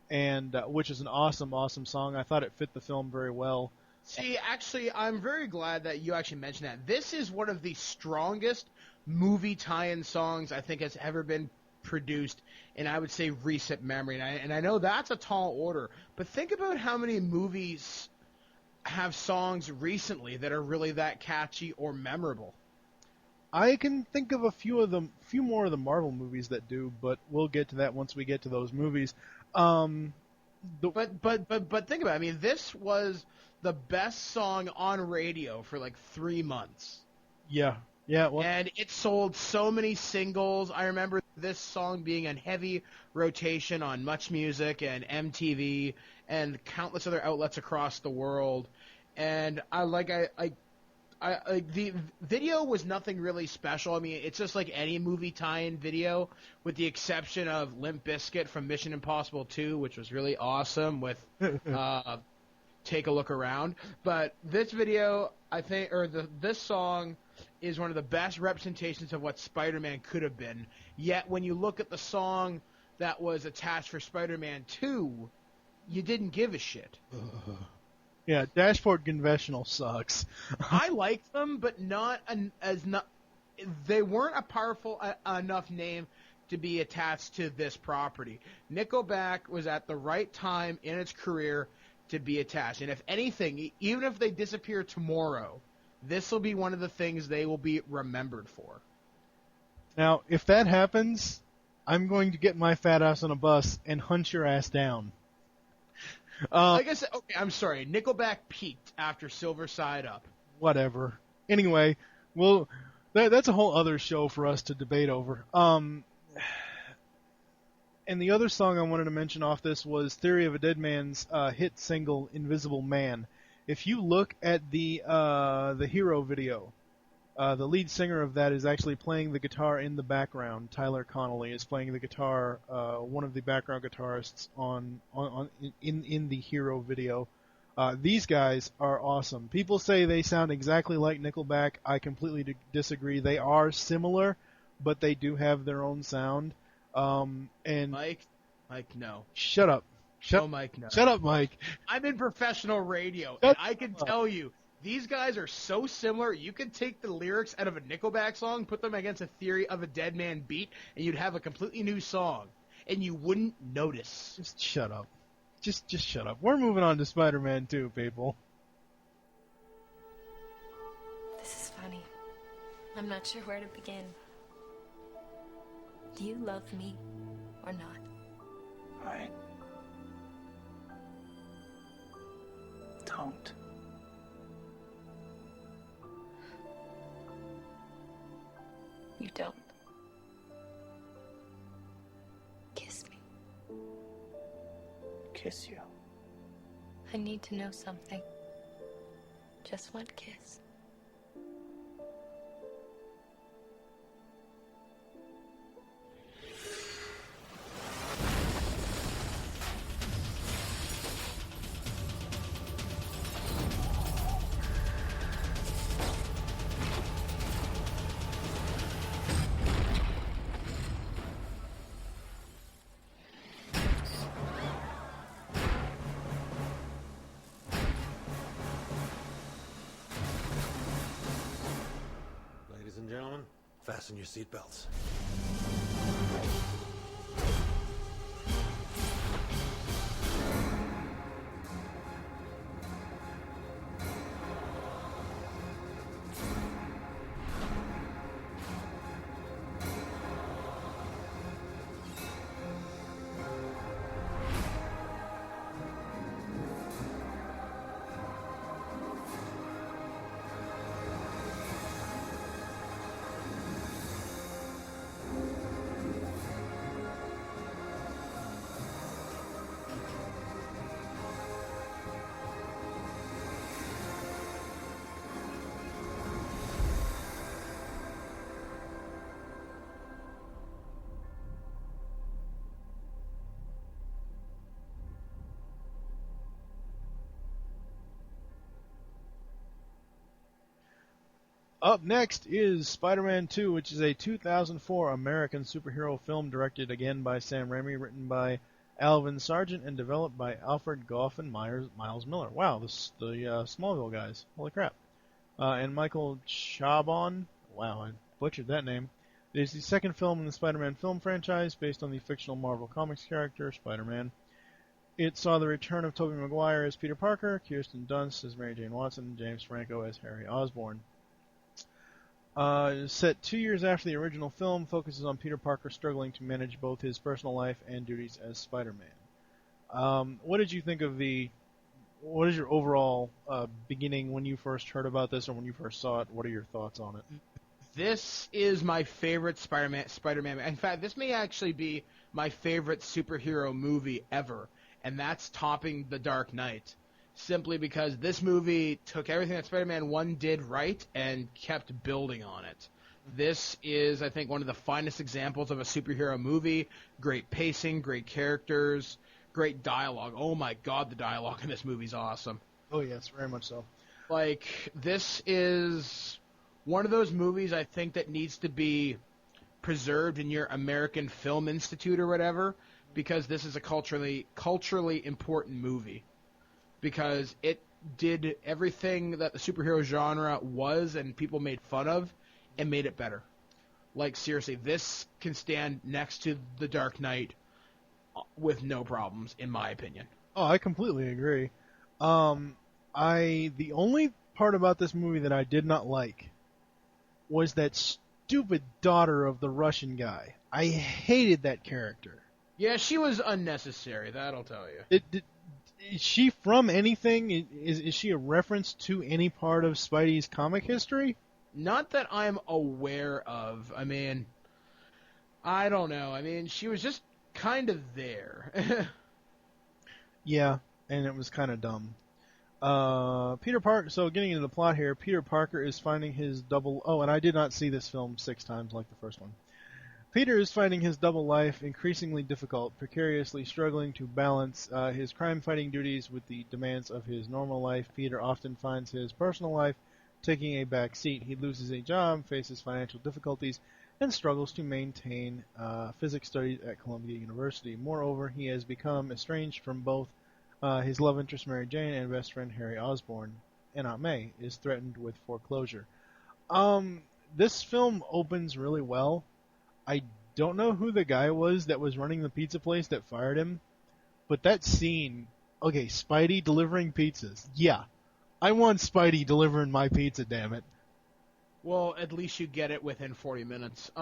and which is an awesome, awesome song. I thought it fit the film very well. See, actually, I'm very glad that you actually mentioned that. This is one of the strongest movie tie-in songs I think has ever been produced in, I would say, recent memory. And I know that's a tall order, but think about how many movies have songs recently that are really that catchy or memorable. I can think of a few more of the Marvel movies that do, but we'll get to that once we get to those movies. But think about it. I mean, this was the best song on radio for like 3 months. Yeah. Well, and it sold so many singles. I remember this song being in heavy rotation on Much Music and MTV and countless other outlets across the world. And the video was nothing really special. I mean, it's just like any movie tie-in video, with the exception of Limp Bizkit from Mission Impossible 2, which was really awesome with Take a Look Around. But this video, I think, this song is one of the best representations of what Spider-Man could have been. Yet, when you look at the song that was attached for Spider-Man 2, you didn't give a shit. Yeah, Dashboard Confessional sucks. I like them, but they weren't a powerful enough name to be attached to this property. Nickelback was at the right time in its career to be attached. And if anything, even if they disappear tomorrow, this will be one of the things they will be remembered for. Now, if that happens, I'm going to get my fat ass on a bus and hunt your ass down. Like I said, okay, I'm sorry. Nickelback peaked after Silver Side Up. Whatever. Anyway, that's a whole other show for us to debate over. And the other song I wanted to mention off this was Theory of a Dead Man's hit single "Invisible Man." If you look at the Hero video, the lead singer of that is actually playing the guitar in the background. Tyler Connolly is playing the guitar, one of the background guitarists in the Hero video. These guys are awesome. People say they sound exactly like Nickelback. I completely disagree. They are similar, but they do have their own sound. And Mike, no. Shut up. Mike, no. Shut up, Mike. I'm in professional radio, Shut and I can up. tell you, these guys are so similar. You could take the lyrics out of a Nickelback song, put them against a Theory of a Dead Man beat, and you'd have a completely new song, and you wouldn't notice. Just shut up. Just shut up. We're moving on to Spider-Man 2, people. This is funny. I'm not sure where to begin. Do you love me or not? I don't. You don't. Kiss me. Kiss you. I need to know something. Just one kiss. Ladies and gentlemen, fasten your seatbelts. Up next is Spider-Man 2, which is a 2004 American superhero film directed again by Sam Raimi, written by Alvin Sargent, and developed by Alfred Gough and Miles Miller. Wow, the Smallville guys. Holy crap. And Michael Chabon. Wow, I butchered that name. It is the second film in the Spider-Man film franchise, based on the fictional Marvel Comics character, Spider-Man. It saw the return of Tobey Maguire as Peter Parker, Kirsten Dunst as Mary Jane Watson, and James Franco as Harry Osborn. Set 2 years after the original film, focuses on Peter Parker struggling to manage both his personal life and duties as Spider-Man. What did you think of what is your overall beginning when you first heard about this or when you first saw it? What are your thoughts on it? This is my favorite Spider-Man. In fact, this may actually be my favorite superhero movie ever, and that's topping The Dark Knight. Simply because this movie took everything that Spider-Man 1 did right and kept building on it. This is, I think, one of the finest examples of a superhero movie. Great pacing, great characters, great dialogue. Oh my god, the dialogue in this movie is awesome. Oh yes, very much so. Like, this is one of those movies I think that needs to be preserved in your American Film Institute or whatever, because this is a culturally important movie. Because it did everything that the superhero genre was and people made fun of and made it better. Like, seriously, this can stand next to The Dark Knight with no problems, in my opinion. Oh, I completely agree. The only part about this movie that I did not like was that stupid daughter of the Russian guy. I hated that character. Yeah, she was unnecessary, that'll tell you. Is she from anything? Is she a reference to any part of Spidey's comic history? Not that I'm aware of. I mean, I don't know. I mean, she was just kind of there. Yeah, and it was kind of dumb. Peter Parker. So getting into the plot here, Peter Parker is finding his double. Oh, and I did not see this film 6 times like the first one. Peter is finding his double life increasingly difficult, precariously struggling to balance his crime-fighting duties with the demands of his normal life. Peter often finds his personal life taking a back seat. He loses a job, faces financial difficulties, and struggles to maintain physics studies at Columbia University. Moreover, he has become estranged from both his love interest Mary Jane and best friend Harry Osborn, and Aunt May is threatened with foreclosure. This film opens really well. I don't know who the guy was that was running the pizza place that fired him, but that scene, okay, Spidey delivering pizzas. Yeah, I want Spidey delivering my pizza, damn it. Well, at least you get it within 40 minutes.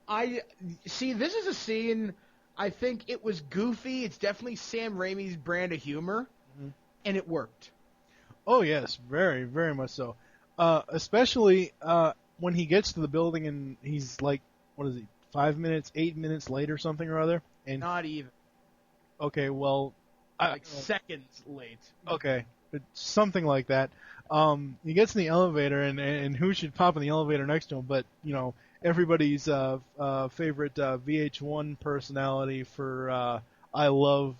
I see. This is a scene. I think it was goofy. It's definitely Sam Raimi's brand of humor, and it worked. Oh yes, very, very much so. Especially when he gets to the building and he's like, what is he, 5 minutes, 8 minutes late or something or other? And not even. Okay, well, like seconds late. Okay, something like that. He gets in the elevator, and who should pop in the elevator next to him? But everybody's favorite VH1 personality for I Love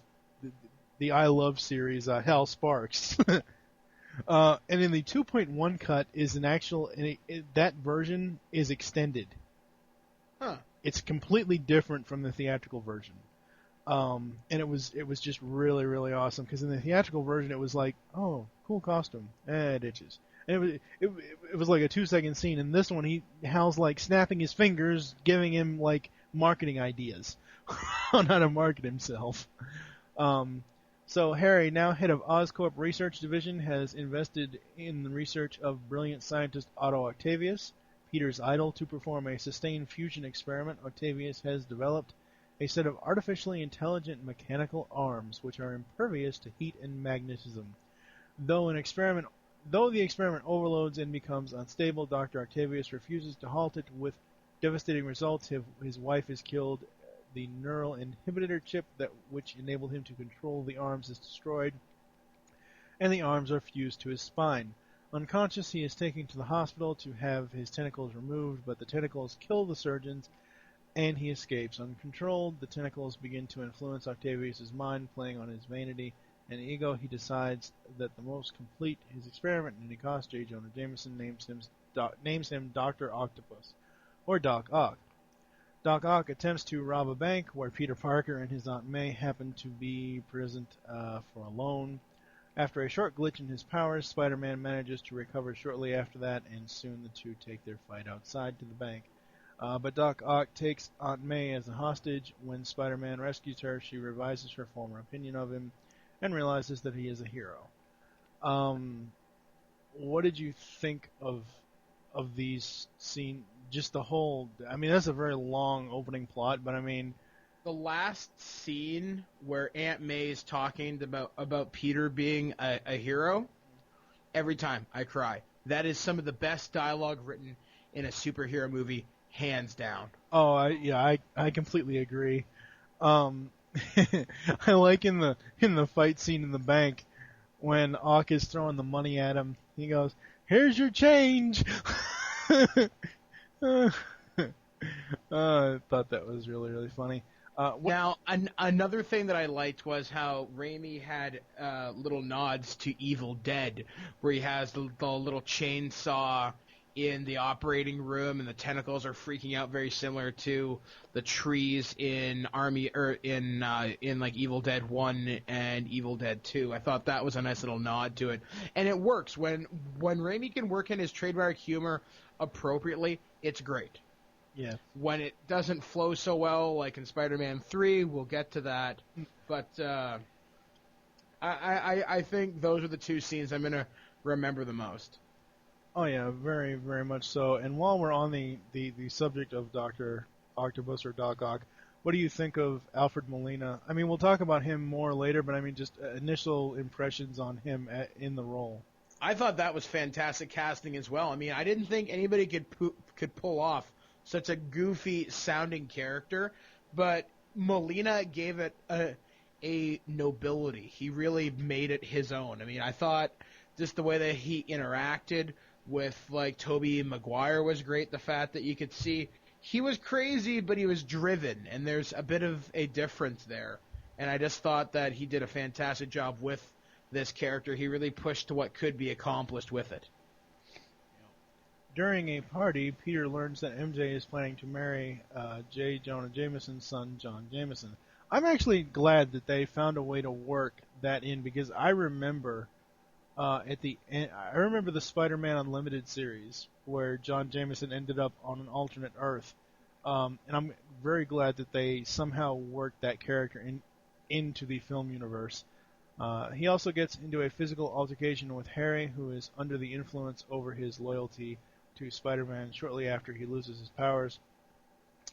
the I Love series, Hal Sparks. And in the 2.1 cut is an actual that version is extended. Huh. It's completely different from the theatrical version. And it was just really, really awesome because in the theatrical version it was like, oh, cool costume, it itches. And it was like a 2-second scene. In this one, Hal's like snapping his fingers, giving him like marketing ideas on how to market himself. So Harry, now head of Oscorp Research Division, has invested in the research of brilliant scientist Otto Octavius, Peter's idol. To perform a sustained fusion experiment, Octavius has developed a set of artificially intelligent mechanical arms which are impervious to heat and magnetism. Though the experiment overloads and becomes unstable, Dr. Octavius refuses to halt it. With devastating results, his wife is killed. The neural inhibitor chip which enabled him to control the arms is destroyed, and the arms are fused to his spine. Unconscious, he is taken to the hospital to have his tentacles removed, but the tentacles kill the surgeons, and he escapes. Uncontrolled, the tentacles begin to influence Octavius' mind, playing on his vanity and ego. He decides that the most complete his experiment, and he costs J. Jonah Jameson names him Dr. Octopus, or Doc Ock. Doc Ock attempts to rob a bank where Peter Parker and his Aunt May happen to be present for a loan. After a short glitch in his powers, Spider-Man manages to recover shortly after that, and soon the two take their fight outside to the bank. But Doc Ock takes Aunt May as a hostage. When Spider-Man rescues her, she revises her former opinion of him and realizes that he is a hero. What did you think of these scenes? Just the whole... I mean, that's a very long opening plot, but I mean... The last scene where Aunt May is talking about Peter being a hero, every time I cry. That is some of the best dialogue written in a superhero movie, hands down. Oh, I completely agree. I like in the fight scene in the bank when Ock is throwing the money at him. He goes, "Here's your change." I thought that was really, really funny. Now, another thing that I liked was how Raimi had little nods to Evil Dead, where he has the little chainsaw in the operating room, and the tentacles are freaking out, very similar to the trees in like Evil Dead 1 and Evil Dead 2. I thought that was a nice little nod to it, and it works when Raimi can work in his trademark humor appropriately. It's great. Yeah. When it doesn't flow so well, like in Spider-Man 3, we'll get to that. But I think those are the two scenes I'm going to remember the most. Oh yeah, very, very much so. And while we're on the subject of Dr. Octopus or Doc Ock, what do you think of Alfred Molina? I mean, we'll talk about him more later, but I mean, just initial impressions on him in the role. I thought that was fantastic casting as well. I mean, I didn't think anybody could pull off such a goofy sounding character, but Molina gave it a nobility. He really made it his own. I mean, I thought just the way that he interacted with, like, Tobey Maguire was great. The fact that you could see he was crazy, but he was driven, and there's a bit of a difference there. And I just thought that he did a fantastic job with this character. He really pushed to what could be accomplished with it. During a party, Peter learns that MJ is planning to marry J. Jonah Jameson's son, John Jameson. I'm actually glad that they found a way to work that in, because I remember at the end, I remember the Spider-Man Unlimited series where John Jameson ended up on an alternate Earth, and I'm very glad that they somehow worked that character into the film universe. He also gets into a physical altercation with Harry, who is under the influence over his loyalty to Spider-Man shortly after he loses his powers.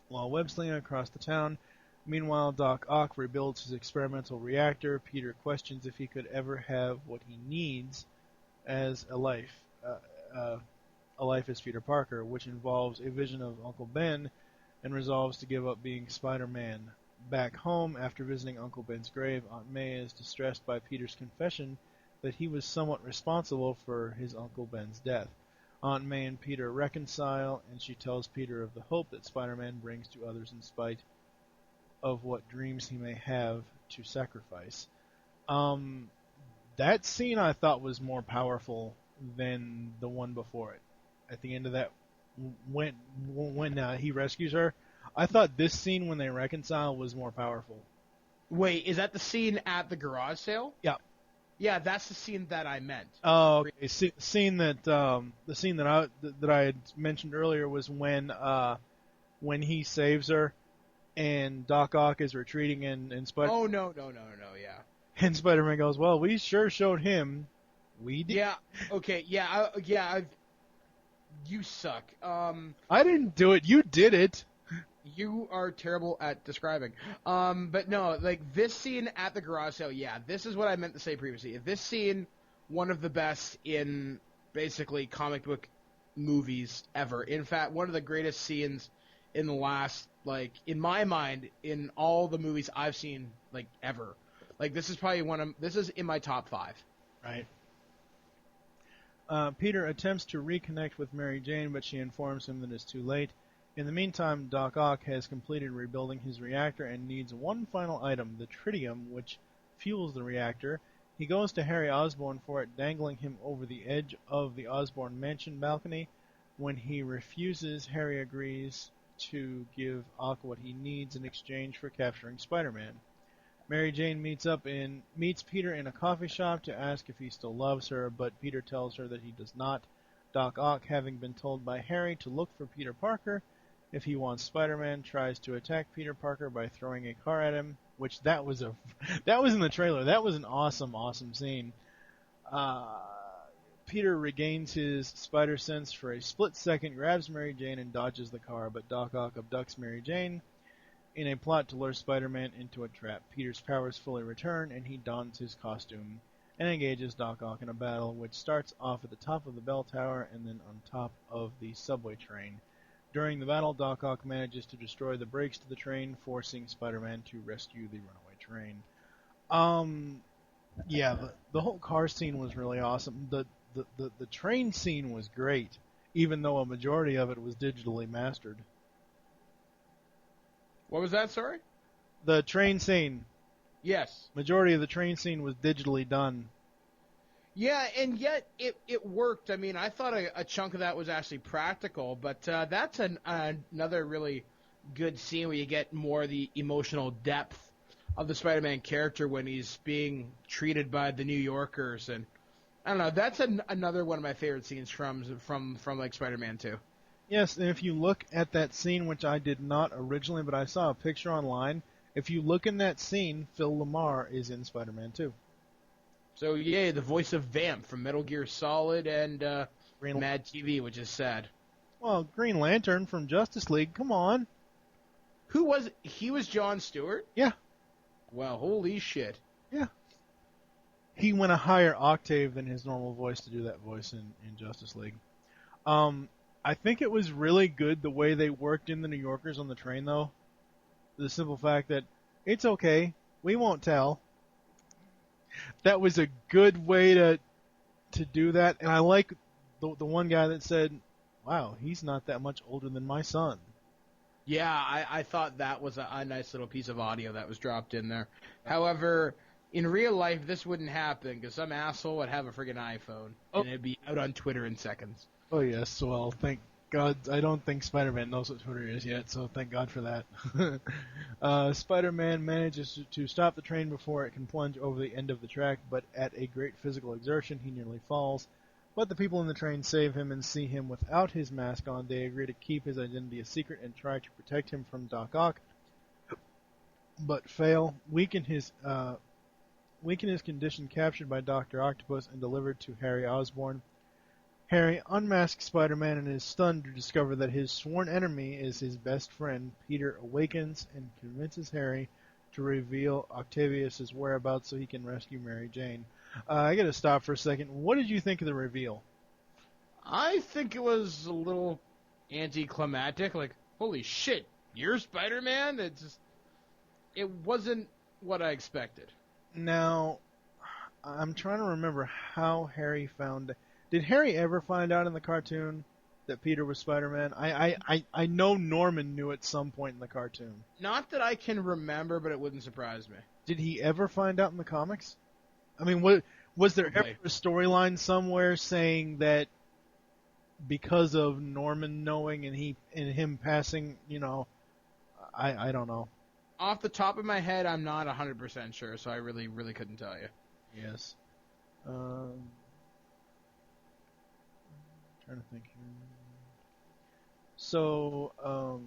While web-slinging across the town, meanwhile, Doc Ock rebuilds his experimental reactor. Peter questions if he could ever have what he needs as a life as Peter Parker, which involves a vision of Uncle Ben, and resolves to give up being Spider-Man. Back home, after visiting Uncle Ben's grave, Aunt May is distressed by Peter's confession that he was somewhat responsible for his Uncle Ben's death. Aunt May and Peter reconcile, and she tells Peter of the hope that Spider-Man brings to others in spite of what dreams he may have to sacrifice. That scene I thought was more powerful than the one before it. At the end of that, when he rescues her, I thought this scene when they reconcile was more powerful. Wait, is that the scene at the garage sale? Yeah. Yeah, that's the scene that I meant. Oh, okay. The scene that I had mentioned earlier was when he saves her, and Doc Ock is retreating, and Spider. Oh no, yeah. And Spider-Man goes, "Well, we sure showed him. We did." Yeah. Okay. Yeah. You suck. I didn't do it. You did it. You are terrible at describing. But no, like this scene at the garage sale, yeah, this is what I meant to say previously. This scene, one of the best in basically comic book movies ever. In fact, one of the greatest scenes in the last, like, in my mind, in all the movies I've seen, like, ever. Like, this is probably this is in my top 5. Right. Peter attempts to reconnect with Mary Jane, but she informs him that it's too late. In the meantime, Doc Ock has completed rebuilding his reactor and needs one final item, the tritium, which fuels the reactor. He goes to Harry Osborn for it, dangling him over the edge of the Osborn mansion balcony. When he refuses, Harry agrees to give Ock what he needs in exchange for capturing Spider-Man. Mary Jane meets Peter in a coffee shop to ask if he still loves her, but Peter tells her that he does not. Doc Ock, having been told by Harry to look for Peter Parker if he wants Spider-Man, tries to attack Peter Parker by throwing a car at him, which that was in the trailer. That was an awesome scene. Peter regains his spider sense for a split second, grabs Mary Jane, and dodges the car, but Doc Ock abducts Mary Jane in a plot to lure Spider-Man into a trap. Peter's powers fully return, and he dons his costume and engages Doc Ock in a battle, which starts off at the top of the bell tower and then on top of the subway train. During the battle, Doc Ock manages to destroy the brakes to the train, forcing Spider-Man to rescue the runaway train. Yeah, the whole car scene was really awesome. The train scene was great, even though a majority of it was digitally mastered. What was that, sorry? The train scene. Yes. Majority of the train scene was digitally done. Yeah, and yet it worked. I mean, I thought a chunk of that was actually practical, but that's another really good scene where you get more of the emotional depth of the Spider-Man character when he's being treated by the New Yorkers, and I don't know. That's another one of my favorite scenes from like Spider-Man 2. Yes, and if you look at that scene, which I did not originally, but I saw a picture online. If you look in that scene, Phil Lamar is in Spider-Man 2. So, yay, the voice of Vamp from Metal Gear Solid and Mad TV, which is sad. Well, Green Lantern from Justice League, come on. He was Jon Stewart? Yeah. Well, holy shit. Yeah. He went a higher octave than his normal voice to do that voice in Justice League. I think it was really good the way they worked in the New Yorkers on the train, though. the simple fact that it's okay, we won't tell. That was a good way to do that, and I like the one guy that said, "Wow, he's not that much older than my son." Yeah, I thought that was a nice little piece of audio that was dropped in there. However, in real life, this wouldn't happen because some asshole would have a friggin' iPhone and it'd be out on Twitter in seconds. Oh yes, well, thank God. I don't think Spider-Man knows what Twitter is yet, so thank God for that. Spider-Man manages to stop the train before it can plunge over the end of the track, but at a great physical exertion, he nearly falls. But the people in the train save him and see him without his mask on. They agree to keep his identity a secret and try to protect him from Doc Ock, but fail, weaken his condition, captured by Dr. Octopus and delivered to Harry Osborn. Harry unmasks Spider-Man and is stunned to discover that his sworn enemy is his best friend. Peter awakens and convinces Harry to reveal Octavius' whereabouts so he can rescue Mary Jane. I gotta stop for a second. What did you think of the reveal? I think it was a little anticlimactic. Like, holy shit, you're Spider-Man? It wasn't what I expected. Now, I'm trying to remember how Harry found... Did Harry ever find out in the cartoon that Peter was Spider-Man? I know Norman knew at some point in the cartoon. Not that I can remember, but it wouldn't surprise me. Did he ever find out in the comics? I mean, was there ever a storyline somewhere saying that because of Norman knowing and him passing, I don't know. Off the top of my head, I'm not 100% sure, so I really, really couldn't tell you. Yes. Trying to think here. So,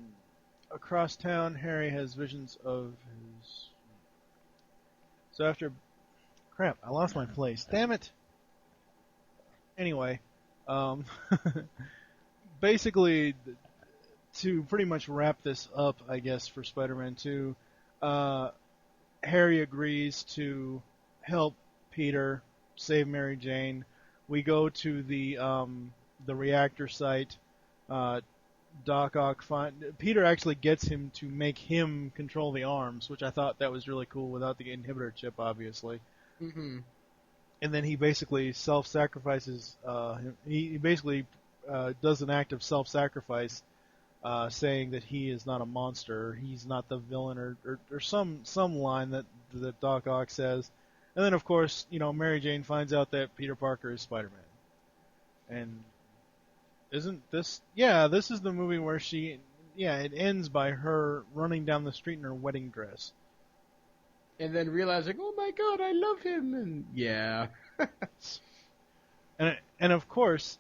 across town, Harry has visions of his... So after... Crap, I lost my place. Damn it! Anyway, basically, to pretty much wrap this up, I guess, for Spider-Man 2, Harry agrees to help Peter save Mary Jane. We go to the reactor site. Doc Ock Peter actually gets him to make him control the arms, which I thought that was really cool without the inhibitor chip, obviously. Mm-hmm. And then he basically self-sacrifices. He basically does an act of self-sacrifice, saying that he is not a monster, he's not the villain, or some line that Doc Ock says. And then, of course, Mary Jane finds out that Peter Parker is Spider-Man. And isn't this... Yeah, this is the movie where she... Yeah, it ends by her running down the street in her wedding dress. And then realizing, oh my god, I love him, and yeah. and of course,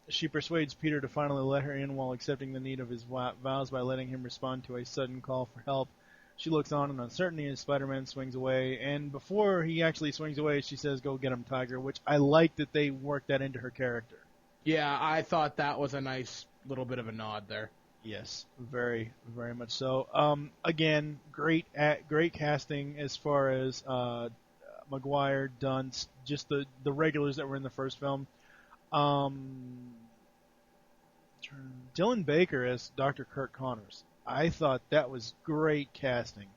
she persuades Peter to finally let her in while accepting the need of his vows by letting him respond to a sudden call for help. She looks on in uncertainty as Spider-Man swings away, and before he actually swings away, she says, "Go get him, Tiger," which I like that they worked that into her character. Yeah, I thought that was a nice little bit of a nod there. Yes, very, very much so. Again, great casting as far as Maguire, Dunst, just the regulars that were in the first film. Dylan Baker as Dr. Kirk Connors. I thought that was great casting.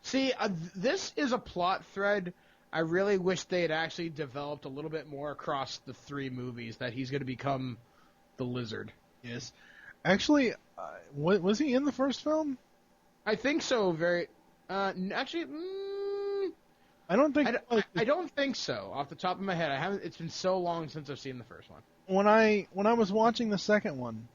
See, this is a plot thread I really wish they had actually developed a little bit more across the three movies, that he's going to become the Lizard. Yes. Actually, was he in the first film? I think so. Actually, I don't think. I don't think so. Off the top of my head, I haven't. It's been so long since I've seen the first one. When I was watching the second one,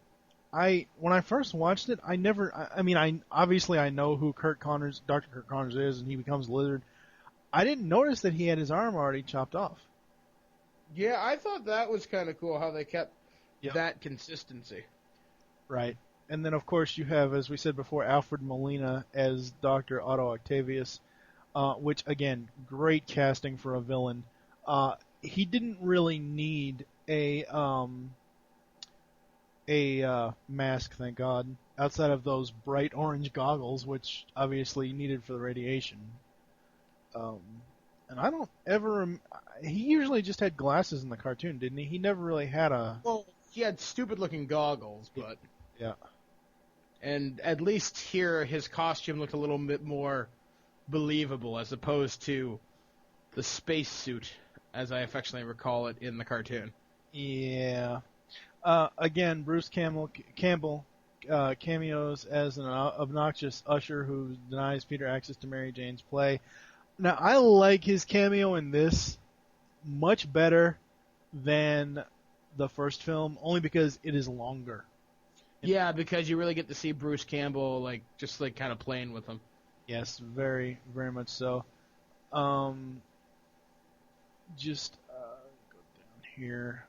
when I first watched it, I obviously I know who Dr. Kirk Connors is, and he becomes Lizard. I didn't notice that he had his arm already chopped off. Yeah, I thought that was kind of cool how they kept that consistency. Right. And then, of course, you have, as we said before, Alfred Molina as Dr. Otto Octavius, which, again, great casting for a villain. He didn't really need a mask, thank God, outside of those bright orange goggles, which obviously needed for the radiation. And I don't ever... He usually just had glasses in the cartoon, didn't he? He never really had a... Well, he had stupid-looking goggles, but... Yeah. And at least here, his costume looked a little bit more believable as opposed to the spacesuit, as I affectionately recall it in the cartoon. Yeah. Again, Bruce Campbell cameos as an obnoxious usher who denies Peter access to Mary Jane's play. Now, I like his cameo in this much better than the first film, only because it is longer. Yeah, because you really get to see Bruce Campbell just kind of playing with him. Yes, very, very much so. Just go down here.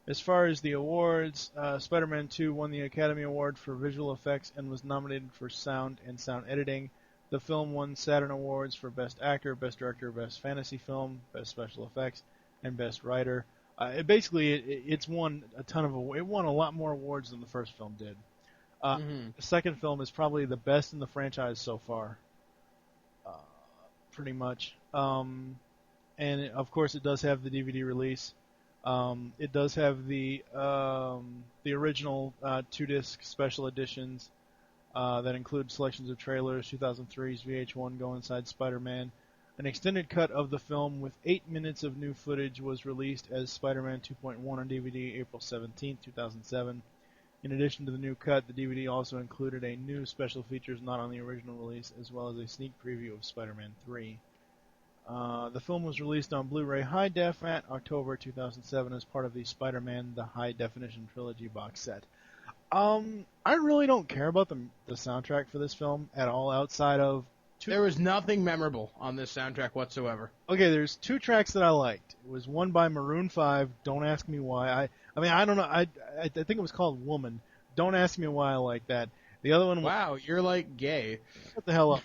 As far as the awards, Spider-Man 2 won the Academy Award for Visual Effects and was nominated for Sound and Sound Editing. The film won Saturn Awards for Best Actor, Best Director, Best Fantasy Film, Best Special Effects, and Best Writer. It's won a ton of awards. It won a lot more awards than the first film did. The second film is probably the best in the franchise so far, pretty much. And of course, it does have the DVD release. It does have the original 2-disc special editions that include selections of trailers, 2003's VH1 Go Inside Spider-Man. An extended cut of the film with 8 minutes of new footage was released as Spider-Man 2.1 on DVD April 17, 2007. In addition to the new cut, the DVD also included a new special features not on the original release, as well as a sneak preview of Spider-Man 3. The film was released on Blu-ray High Def at October 2007 as part of the Spider-Man The High Definition Trilogy box set. I really don't care about the soundtrack for this film at all, outside of There was nothing memorable on this soundtrack whatsoever. Okay, there's 2 tracks that I liked. It was one by Maroon 5, Don't Ask Me Why. I don't know, I think it was called Woman. Don't ask me why I like that. The other one was... Wow, you're gay. Shut the hell up.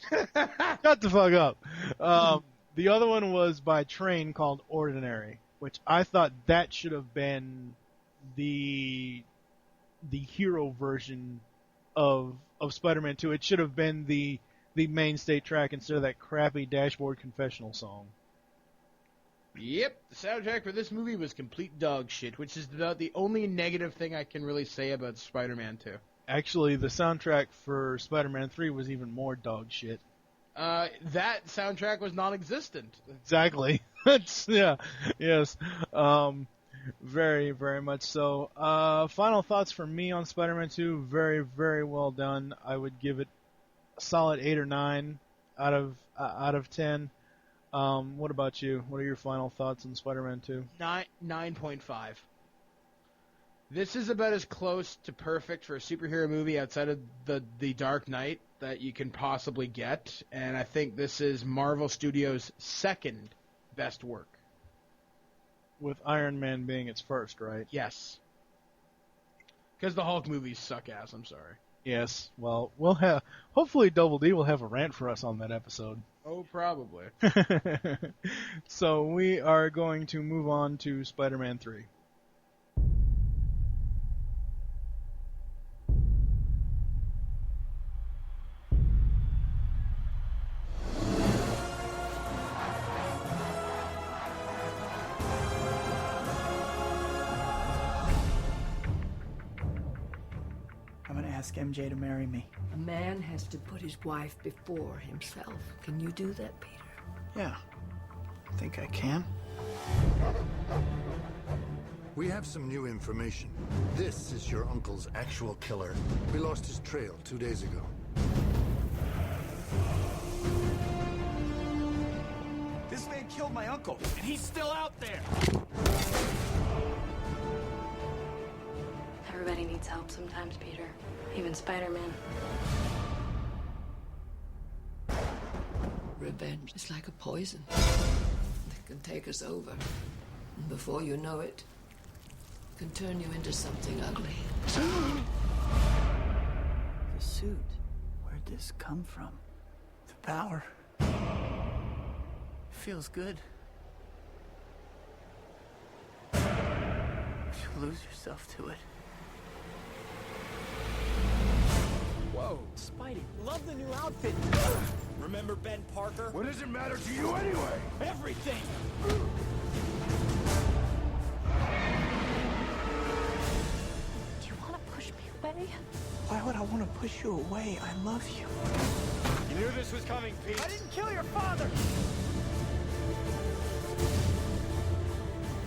Shut the fuck up. The other one was by Train called Ordinary, which I thought that should have been the hero version of Spider-Man 2. It should have been the mainstay track instead of that crappy Dashboard Confessional song. Yep, the soundtrack for this movie was complete dog shit, which is about the only negative thing I can really say about Spider-Man 2. Actually, the soundtrack for Spider-Man 3 was even more dog shit. That soundtrack was non-existent. Exactly. Yes. Very, very much so. Final thoughts from me on Spider-Man 2. Very, very well done. I would give it a solid 8 or 9 out of 10. What about you? What are your final thoughts on Spider-Man 2? 9.5. This is about as close to perfect for a superhero movie outside of the Dark Knight that you can possibly get, and I think this is Marvel Studios' second best work. With Iron Man being its first, right? Yes. Because the Hulk movies suck ass, I'm sorry. Yes. Well, hopefully Double D will have a rant for us on that episode. Oh, probably. So we are going to move on to Spider-Man 3. I'm gonna ask MJ to marry me. A man has to put his wife before himself. Can you do that, Peter? Yeah, I think I can. We have some new information. This is your uncle's actual killer. We lost his trail 2 days ago. This man killed my uncle, and he's still out there. Everybody needs help sometimes, Peter. Even Spider-Man. Revenge is like a poison. It can take us over. And before you know it, can turn you into something ugly. The suit. Where'd this come from? The power. Feels good. You lose yourself to it. Whoa, Spidey, love the new outfit. Remember Ben Parker? What does it matter to you anyway? Everything! Do you want to push me away? Why would I want to push you away? I love you. You knew this was coming, Pete. I didn't kill your father!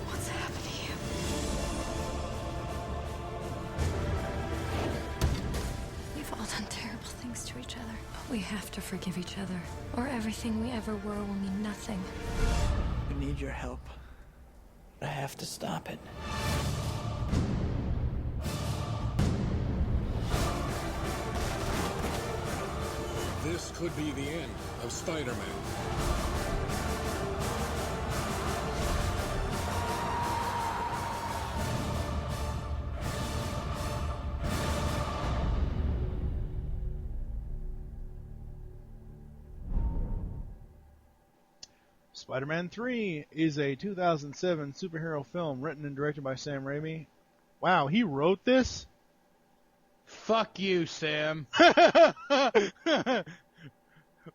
What's happening here? We've all done terrible things to each other. But we have to forgive each other, or everything we ever were will mean nothing. I need your help. I have to stop it. This could be the end of Spider-Man. Spider-Man 3 is a 2007 superhero film written and directed by Sam Raimi. Wow, he wrote this? Fuck you, Sam.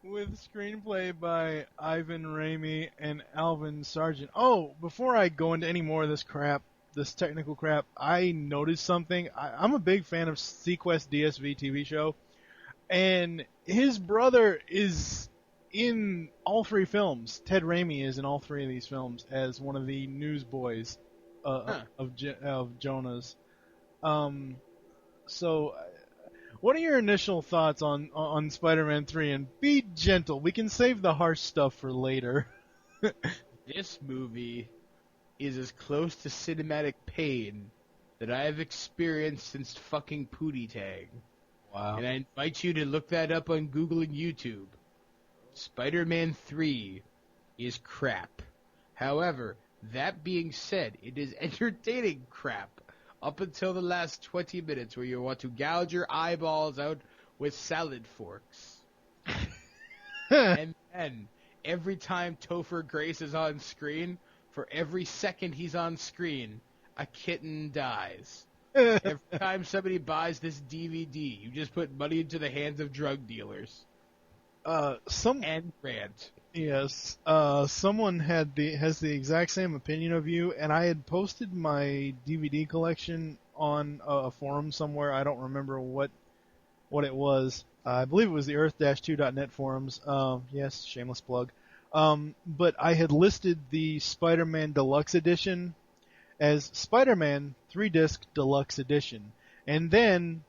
With screenplay by Ivan Raimi and Alvin Sargent. Oh, before I go into any more of this crap, this technical crap, I noticed something. I'm a big fan of Sequest DSV TV show, and his brother is in all three films. Ted Raimi is in all three of these films as one of the newsboys of Jonah's. So, what are your initial thoughts on Spider-Man 3? And be gentle. We can save the harsh stuff for later. This movie is as close to cinematic pain that I have experienced since fucking Pootie Tang. Wow. And I invite you to look that up on Google and YouTube. Spider-Man 3 is crap. However, that being said, it is entertaining crap up until the last 20 minutes where you want to gouge your eyeballs out with salad forks. And then, every time Topher Grace is on screen, for every second he's on screen, a kitten dies. Every time somebody buys this DVD, you just put money into the hands of drug dealers. And rant. Yes. Someone has the exact same opinion of you, and I had posted my DVD collection on a forum somewhere. I don't remember what it was. I believe it was the Earth-2.net forums. Yes, shameless plug. But I had listed the Spider-Man Deluxe Edition as Spider-Man 3-disc Deluxe Edition. And then,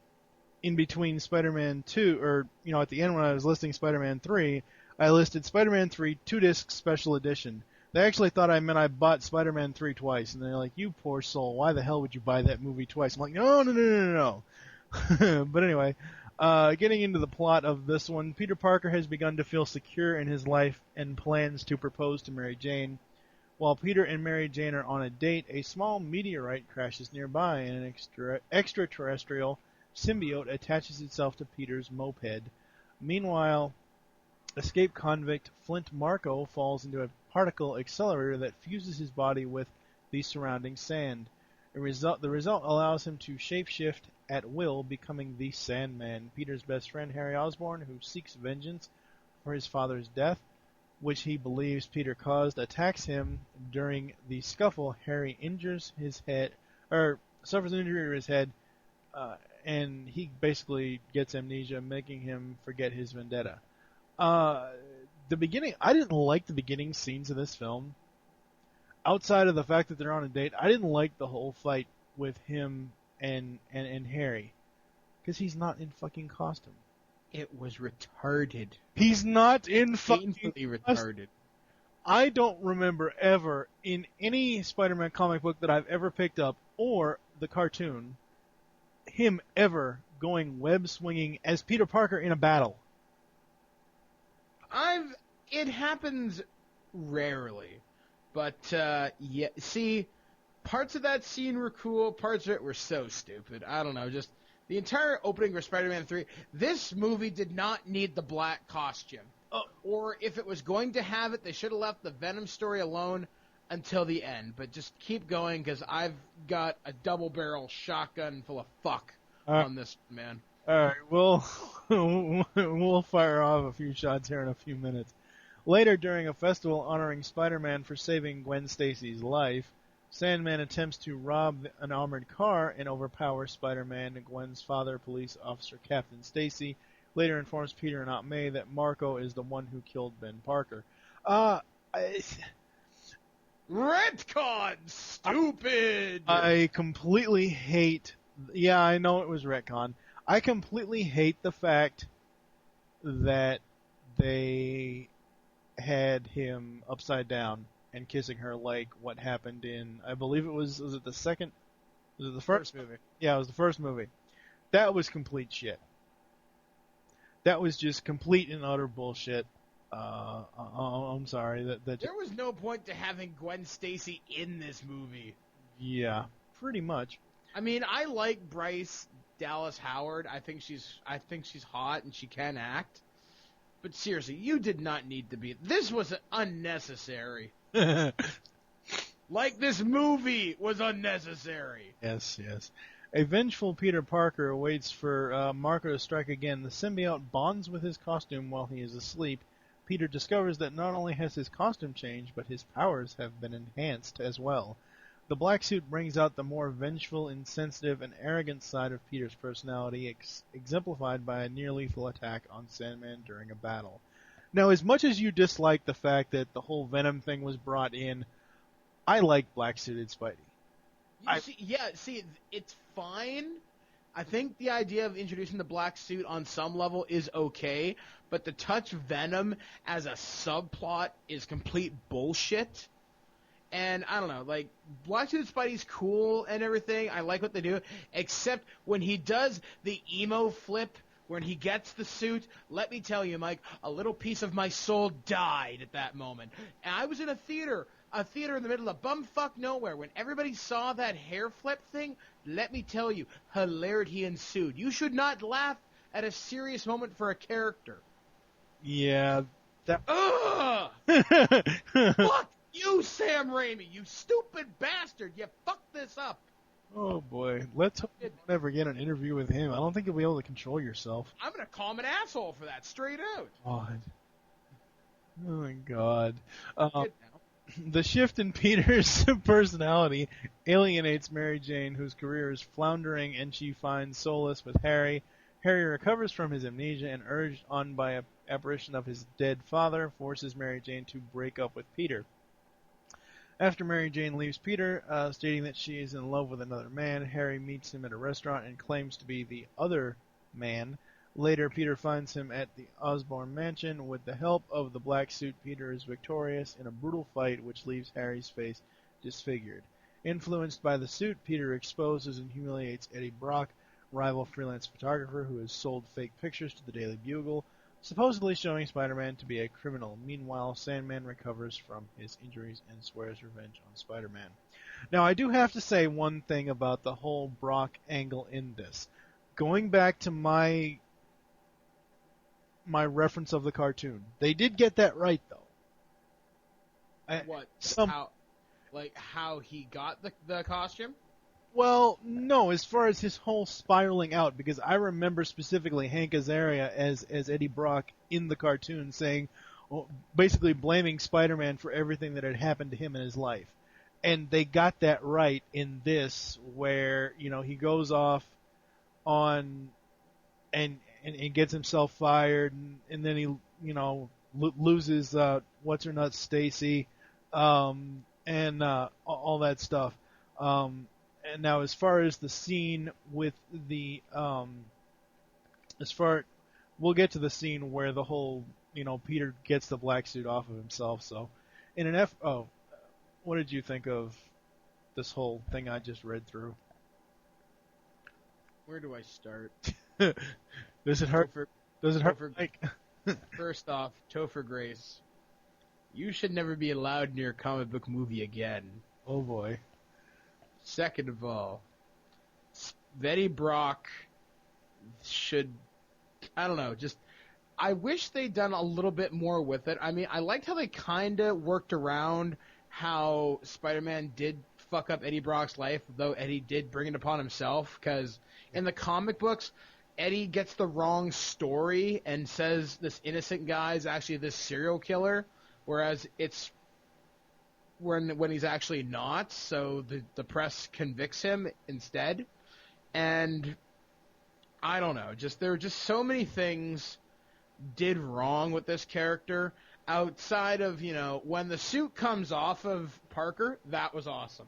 in between Spider-Man 2, or, at the end when I was listing Spider-Man 3, I listed Spider-Man 3 2-disc Special Edition. They actually thought I meant I bought Spider-Man 3 twice, and they're like, you poor soul, why the hell would you buy that movie twice? I'm like, no. But anyway, getting into the plot of this one, Peter Parker has begun to feel secure in his life and plans to propose to Mary Jane. While Peter and Mary Jane are on a date, a small meteorite crashes nearby, and an extraterrestrial symbiote attaches itself to Peter's moped. Meanwhile, escaped convict Flint Marko falls into a particle accelerator that fuses his body with the surrounding sand. The result allows him to shapeshift at will, becoming the Sandman. Peter's best friend, Harry Osborn, who seeks vengeance for his father's death, which he believes Peter caused, attacks him. During the scuffle, Harry suffers an injury to his head, and he basically gets amnesia, making him forget his vendetta. The beginning, I didn't like the beginning scenes of this film. Outside of the fact that they're on a date, I didn't like the whole fight with him and Harry. Because he's not in fucking costume. It was retarded. He's not in fucking Painfully retarded. I don't remember ever, in any Spider-Man comic book that I've ever picked up, or the cartoon, him ever going web-swinging as Peter Parker in a battle. It happens rarely, but yeah. See, parts of that scene were cool. Parts of it were so stupid. I don't know. Just the entire opening for Spider-Man 3. This movie did not need the black costume. Or if it was going to have it, they should have left the Venom story alone until the end. But just keep going, because I've got a double-barrel shotgun full of fuck on this, man. All right, we'll fire off a few shots here in a few minutes. Later, during a festival honoring Spider-Man for saving Gwen Stacy's life, Sandman attempts to rob an armored car and overpower Spider-Man, and Gwen's father, police officer Captain Stacy, later informs Peter and Aunt May that Marco is the one who killed Ben Parker. Retcon! Stupid! I completely hate... Yeah, I know it was retcon. I completely hate the fact that they had him upside down and kissing her like what happened in, I believe it was it the second, was it the first movie? Yeah, it was the first movie. That was complete shit. That was just complete and utter bullshit. I'm sorry. That there was no point to having Gwen Stacy in this movie. Yeah, pretty much. I mean, I like Bryce Dallas Howard. I think she's hot and she can act. But seriously, you did not need to be. This was unnecessary. Like this movie was unnecessary. Yes. A vengeful Peter Parker awaits for Marco to strike again. The symbiote bonds with his costume while he is asleep. Peter discovers that not only has his costume changed, but his powers have been enhanced as well. The black suit brings out the more vengeful, insensitive, and arrogant side of Peter's personality, exemplified by a near-lethal attack on Sandman during a battle. Now, as much as you dislike the fact that the whole Venom thing was brought in, I like black-suited Spidey. It's fine. I think the idea of introducing the black suit on some level is okay, but to touch Venom as a subplot is complete bullshit. And I don't know, like, Black Suit Spidey's cool and everything. I like what they do, except when he does the emo flip, when he gets the suit, let me tell you, Mike, a little piece of my soul died at that moment. And I was in a theater in the middle of bumfuck nowhere. When everybody saw that hair flip thing, let me tell you, hilarity ensued. You should not laugh at a serious moment for a character. Yeah. Ugh! Fuck you, Sam Raimi, you stupid bastard! You fucked this up! Oh boy, let's hope you don't ever get an interview with him. I don't think you'll be able to control yourself. I'm gonna call him an asshole for that, straight out. God. Oh my God. The shift in Peter's personality alienates Mary Jane, whose career is floundering, and she finds solace with Harry. Harry recovers from his amnesia and, urged on by an apparition of his dead father, forces Mary Jane to break up with Peter. After Mary Jane leaves Peter, stating that she is in love with another man, Harry meets him at a restaurant and claims to be the other man. Later, Peter finds him at the Osborn mansion. With the help of the black suit, Peter is victorious in a brutal fight which leaves Harry's face disfigured. Influenced by the suit, Peter exposes and humiliates Eddie Brock, rival freelance photographer who has sold fake pictures to the Daily Bugle, supposedly showing Spider-Man to be a criminal. Meanwhile, Sandman recovers from his injuries and swears revenge on Spider-Man. Now, I do have to say one thing about the whole Brock angle in this. Going back to my reference of the cartoon, they did get that right, though. How he got the costume? Well, no, as far as his whole spiraling out, because I remember specifically Hank Azaria as Eddie Brock in the cartoon saying, basically blaming Spider-Man for everything that had happened to him in his life. And they got that right in this, where, he goes off on and gets himself fired, and then he, loses what's-her-nuts, Stacy, and all that stuff. And now, as far as the scene with the, we'll get to the scene where the whole, Peter gets the black suit off of himself. So, what did you think of this whole thing I just read through? Where do I start? Does it hurt? Does it hurt? First off, Topher Grace, you should never be allowed near a comic book movie again. Oh boy. Second of all, Eddie Brock should, I don't know, I wish they'd done a little bit more with it. I mean, I liked how they kind of worked around how Spider-Man did fuck up Eddie Brock's life, though Eddie did bring it upon himself, because in the comic books, Eddie gets the wrong story and says this innocent guy is actually this serial killer, whereas it's when he's actually not, so the press convicts him instead. And I don't know, there are just so many things did wrong with this character outside of, when the suit comes off of Parker, that was awesome.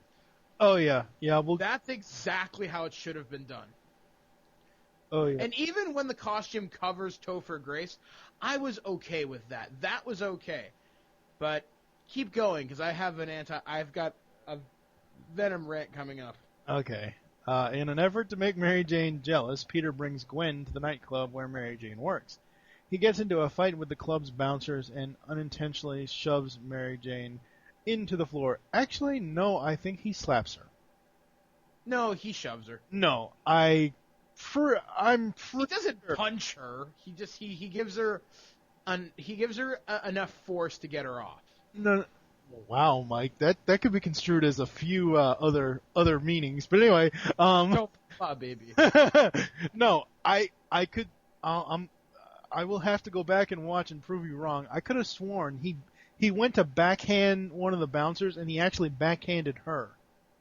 Oh, yeah. Yeah, well... That's exactly how it should have been done. Oh, yeah. And even when the costume covers Topher Grace, I was okay with that. That was okay. But keep going, because I've got a Venom rant coming up. Okay. In an effort to make Mary Jane jealous, Peter brings Gwen to the nightclub where Mary Jane works. He gets into a fight with the club's bouncers and unintentionally shoves Mary Jane into the floor. Actually, no, I think he slaps her. No, he shoves her. No, he doesn't punch her. He gives her enough force to get her off. No, wow, Mike, that could be construed as a few other meanings. But anyway, baby. No, I will have to go back and watch and prove you wrong. I could have sworn he went to backhand one of the bouncers and he actually backhanded her.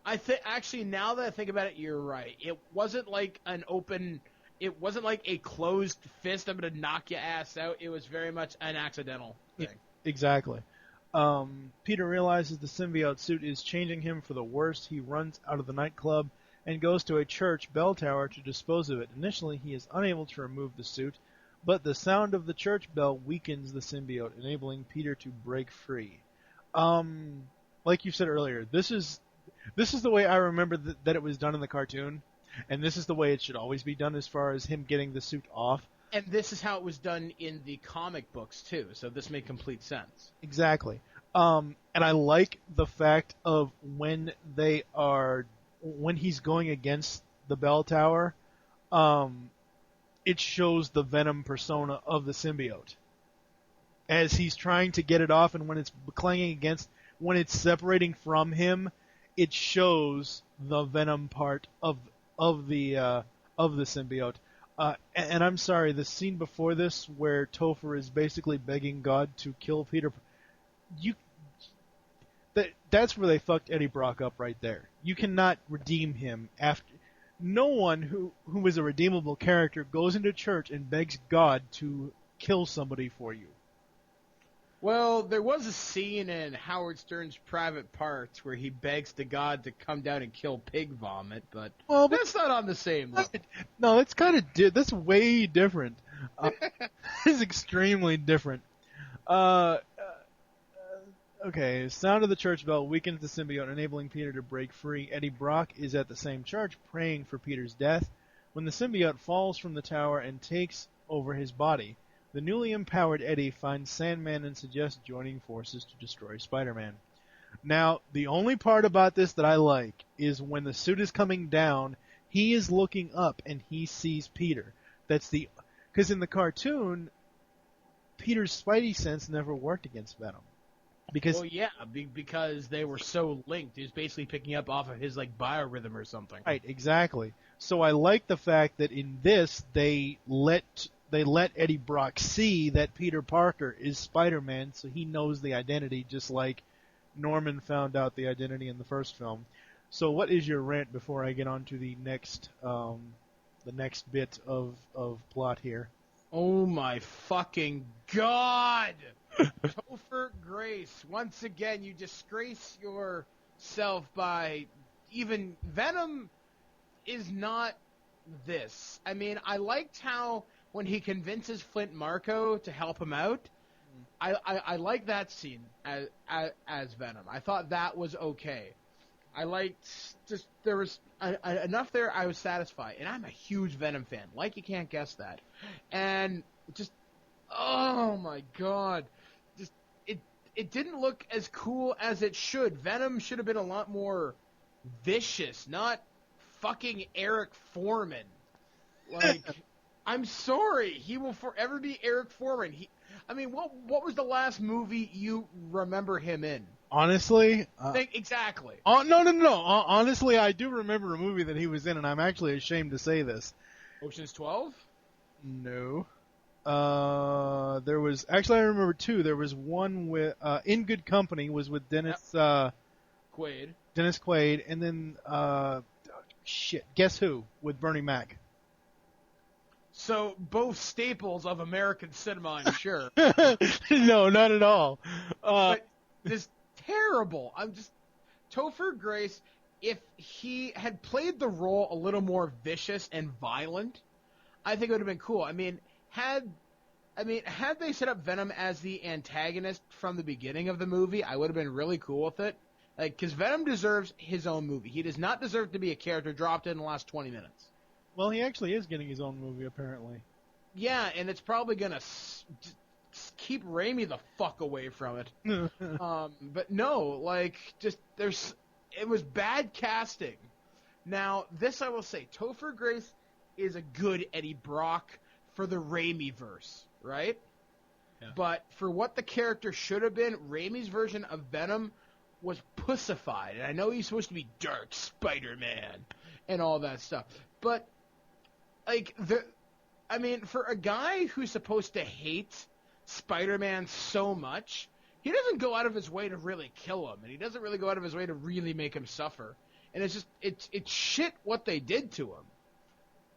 Actually, now that I think about it, you're right. It wasn't like it wasn't like a closed fist, I'm going to knock your ass out. It was very much an accidental thing. Exactly. Peter realizes the symbiote suit is changing him for the worst. He runs out of the nightclub and goes to a church bell tower to dispose of it. Initially, he is unable to remove the suit, but the sound of the church bell weakens the symbiote, enabling Peter to break free. Like you said earlier, this is the way I remember that it was done in the cartoon, and this is the way it should always be done as far as him getting the suit off. And this is how it was done in the comic books, too, so this made complete sense. Exactly. And I like the fact of when he's going against the bell tower, it shows the Venom persona of the symbiote. As he's trying to get it off, and when it's clanging against, when it's separating from him, it shows the Venom part of the symbiote. And I'm sorry, the scene before this, where Topher is basically begging God to kill Peter, that's where they fucked Eddie Brock up right there. You cannot redeem him after. No one who is a redeemable character goes into church and begs God to kill somebody for you. Well, there was a scene in Howard Stern's Private Parts where he begs to God to come down and kill pig vomit, but that's not on the same level. No, that's that's way different. It's extremely different. Okay, sound of the church bell weakens the symbiote, enabling Peter to break free. Eddie Brock is at the same church, praying for Peter's death, when the symbiote falls from the tower and takes over his body. The newly empowered Eddie finds Sandman and suggests joining forces to destroy Spider-Man. Now, the only part about this that I like is when the suit is coming down, he is looking up and he sees Peter. Because in the cartoon, Peter's Spidey sense never worked against Venom. Because they were so linked. He was basically picking up off of his biorhythm or something. Right, exactly. So I like the fact that in this they let Eddie Brock see that Peter Parker is Spider-Man, so he knows the identity, just like Norman found out the identity in the first film. So what is your rant before I get on to the next bit of plot here? Oh my fucking God! Topher Grace, once again, you disgrace yourself by even Venom is not this. I mean, I liked how when he convinces Flint Marko to help him out, I like that scene as Venom. I thought that was okay. I liked there was enough there. I was satisfied, and I'm a huge Venom fan. Like you can't guess that, and oh my God. It didn't look as cool as it should. Venom should have been a lot more vicious, not fucking Eric Foreman. I'm sorry. He will forever be Eric Foreman. What was the last movie you remember him in? Honestly? Exactly. No. Honestly, I do remember a movie that he was in, and I'm actually ashamed to say this. Ocean's 12? No. There was... Actually, I remember two. There was one with... In Good Company was with Dennis... Quaid. Dennis Quaid, and then guess who with Bernie Mac? So both staples of American cinema, I'm sure. No, not at all. But this terrible. Topher Grace. If he had played the role a little more vicious and violent, I think it would have been cool. Had they set up Venom as the antagonist from the beginning of the movie, I would have been really cool with it. Because Venom deserves his own movie. He does not deserve to be a character dropped in the last 20 minutes. Well, he actually is getting his own movie, apparently. Yeah, and it's probably going to keep Raimi the fuck away from it. But no, it was bad casting. Now, this I will say, Topher Grace is a good Eddie Brock for the Raimi-verse, right? Yeah. But for what the character should have been, Raimi's version of Venom was pussified. And I know he's supposed to be Dark Spider-Man and all that stuff. But, for a guy who's supposed to hate Spider-Man so much, he doesn't go out of his way to really kill him, and he doesn't really go out of his way to really make him suffer. And it's shit what they did to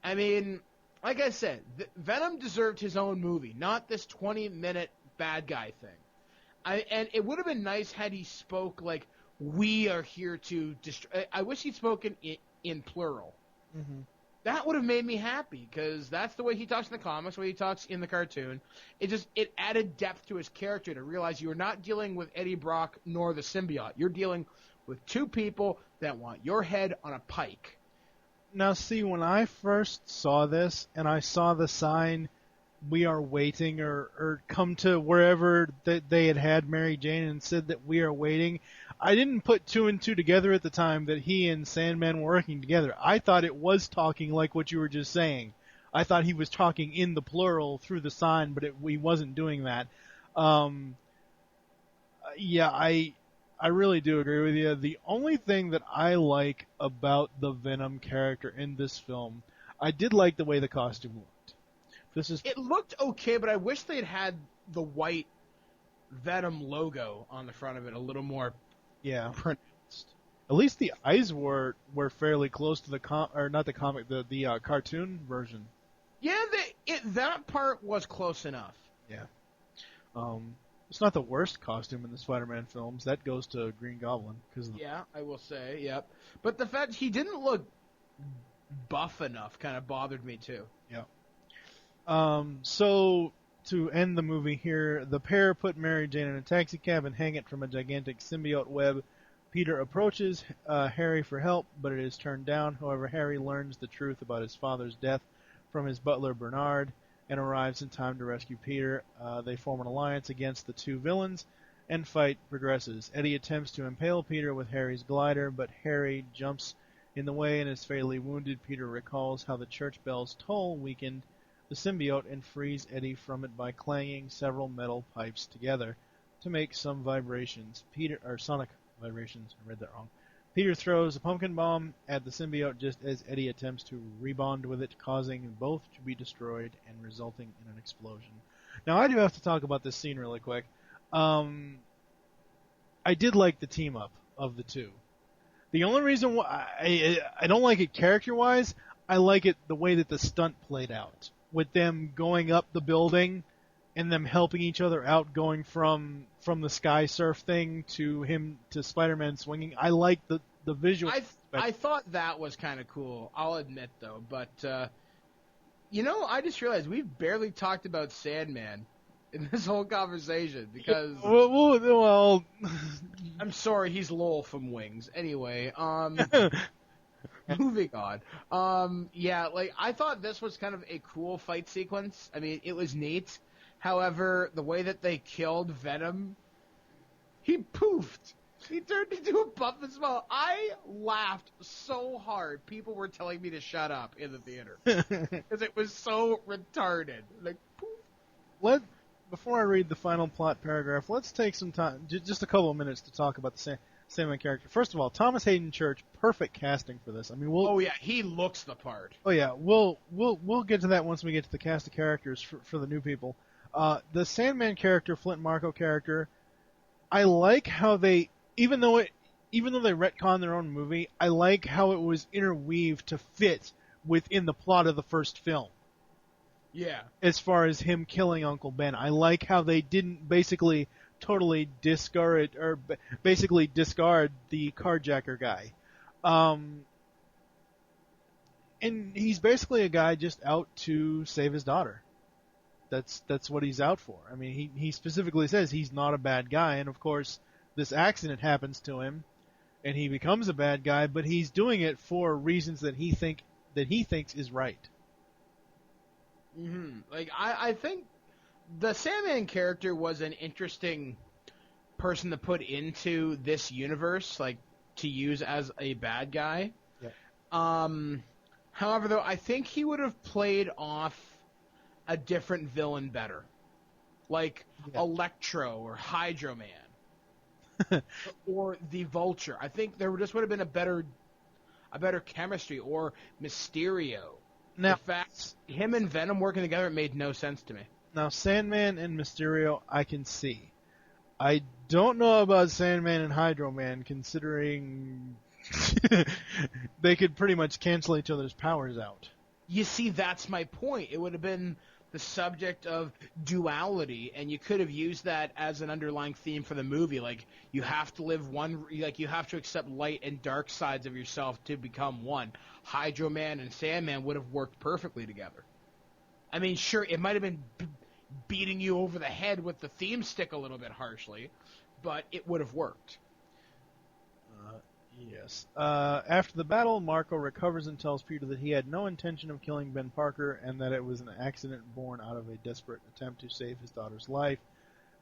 him. Like I said, Venom deserved his own movie, not this 20-minute bad guy thing. And it would have been nice had he spoke like, we are here to destroy. I wish he'd spoken in plural. Mm-hmm. That would have made me happy, because that's the way he talks in the comics, the way he talks in the cartoon. It added depth to his character to realize you are not dealing with Eddie Brock nor the symbiote. You're dealing with two people that want your head on a pike. Now, see, when I first saw this, and I saw the sign, we are waiting, or come to wherever they had Mary Jane and said that we are waiting, I didn't put two and two together at the time that he and Sandman were working together. I thought it was talking like what you were just saying. I thought he was talking in the plural through the sign, but he wasn't doing that. Yeah, I really do agree with you. The only thing that I like about the Venom character in this film, I did like the way the costume looked. It looked okay, but I wish they'd had the white Venom logo on the front of it a little more pronounced. At least the eyes were fairly close to the cartoon version. Yeah, that part was close enough. Yeah. It's not the worst costume in the Spider-Man films. That goes to Green Goblin. Yeah, I will say, yep. But the fact he didn't look buff enough kind of bothered me too. Yeah. So, to end the movie here, the pair put Mary Jane in a taxi cab and hang it from a gigantic symbiote web. Peter approaches Harry for help, but it is turned down. However, Harry learns the truth about his father's death from his butler Bernard and arrives in time to rescue Peter. They form an alliance against the two villains, and fight progresses. Eddie attempts to impale Peter with Harry's glider, but Harry jumps in the way and is fatally wounded. Peter recalls how the church bell's toll weakened the symbiote and frees Eddie from it by clanging several metal pipes together to make some vibrations. Sonic vibrations. I read that wrong. Peter throws a pumpkin bomb at the symbiote just as Eddie attempts to rebond with it, causing both to be destroyed and resulting in an explosion. Now, I do have to talk about this scene really quick. I did like the team-up of the two. The only reason why I don't like it character-wise, I like it the way that the stunt played out, with them going up the building and them helping each other out, going from the sky surf thing to Spider-Man swinging. I like the visual. I thought that was kind of cool. I'll admit though, but I just realized we've barely talked about Sandman in this whole conversation because well I'm sorry, he's Lowell from Wings. Anyway, moving on. I thought this was kind of a cool fight sequence. I mean, it was neat. However, the way that they killed Venom, he poofed. He turned into a puff and smell. I laughed so hard. People were telling me to shut up in the theater because it was so retarded. Like, poof. Before I read the final plot paragraph, let's take some time, just a couple of minutes, to talk about the Sandman character. First of all, Thomas Hayden Church, perfect casting for this. I mean, he looks the part. Oh yeah, we'll get to that once we get to the cast of characters for the new people. The Sandman character, Flint Marko character, I like how they, even though even though they retconned their own movie, I like how it was interweaved to fit within the plot of the first film. Yeah. As far as him killing Uncle Ben, I like how they didn't basically totally discard the carjacker guy. And he's basically a guy just out to save his daughter. That's what he's out for. I mean, he specifically says he's not a bad guy, and of course, this accident happens to him, and he becomes a bad guy, but he's doing it for reasons that he thinks is right. Mm-hmm. Like, I think the Sandman character was an interesting person to put into this universe, like, to use as a bad guy. Yeah. However, though, I think he would have played off a different villain better. Like Electro or Hydro Man. Or the Vulture. I think there just would have been a better chemistry. Or Mysterio. Now, in fact, him and Venom working together made no sense to me. Now, Sandman and Mysterio, I can see. I don't know about Sandman and Hydro Man, considering they could pretty much cancel each other's powers out. You see, that's my point. It would have been the subject of duality, and you could have used that as an underlying theme for the movie. Like, you have to live you have to accept light and dark sides of yourself to become one. Hydro Man and Sandman would have worked perfectly together. I mean, sure, it might have been beating you over the head with the theme stick a little bit harshly, but it would have worked. Yes. After the battle, Marco recovers and tells Peter that he had no intention of killing Ben Parker and that it was an accident born out of a desperate attempt to save his daughter's life.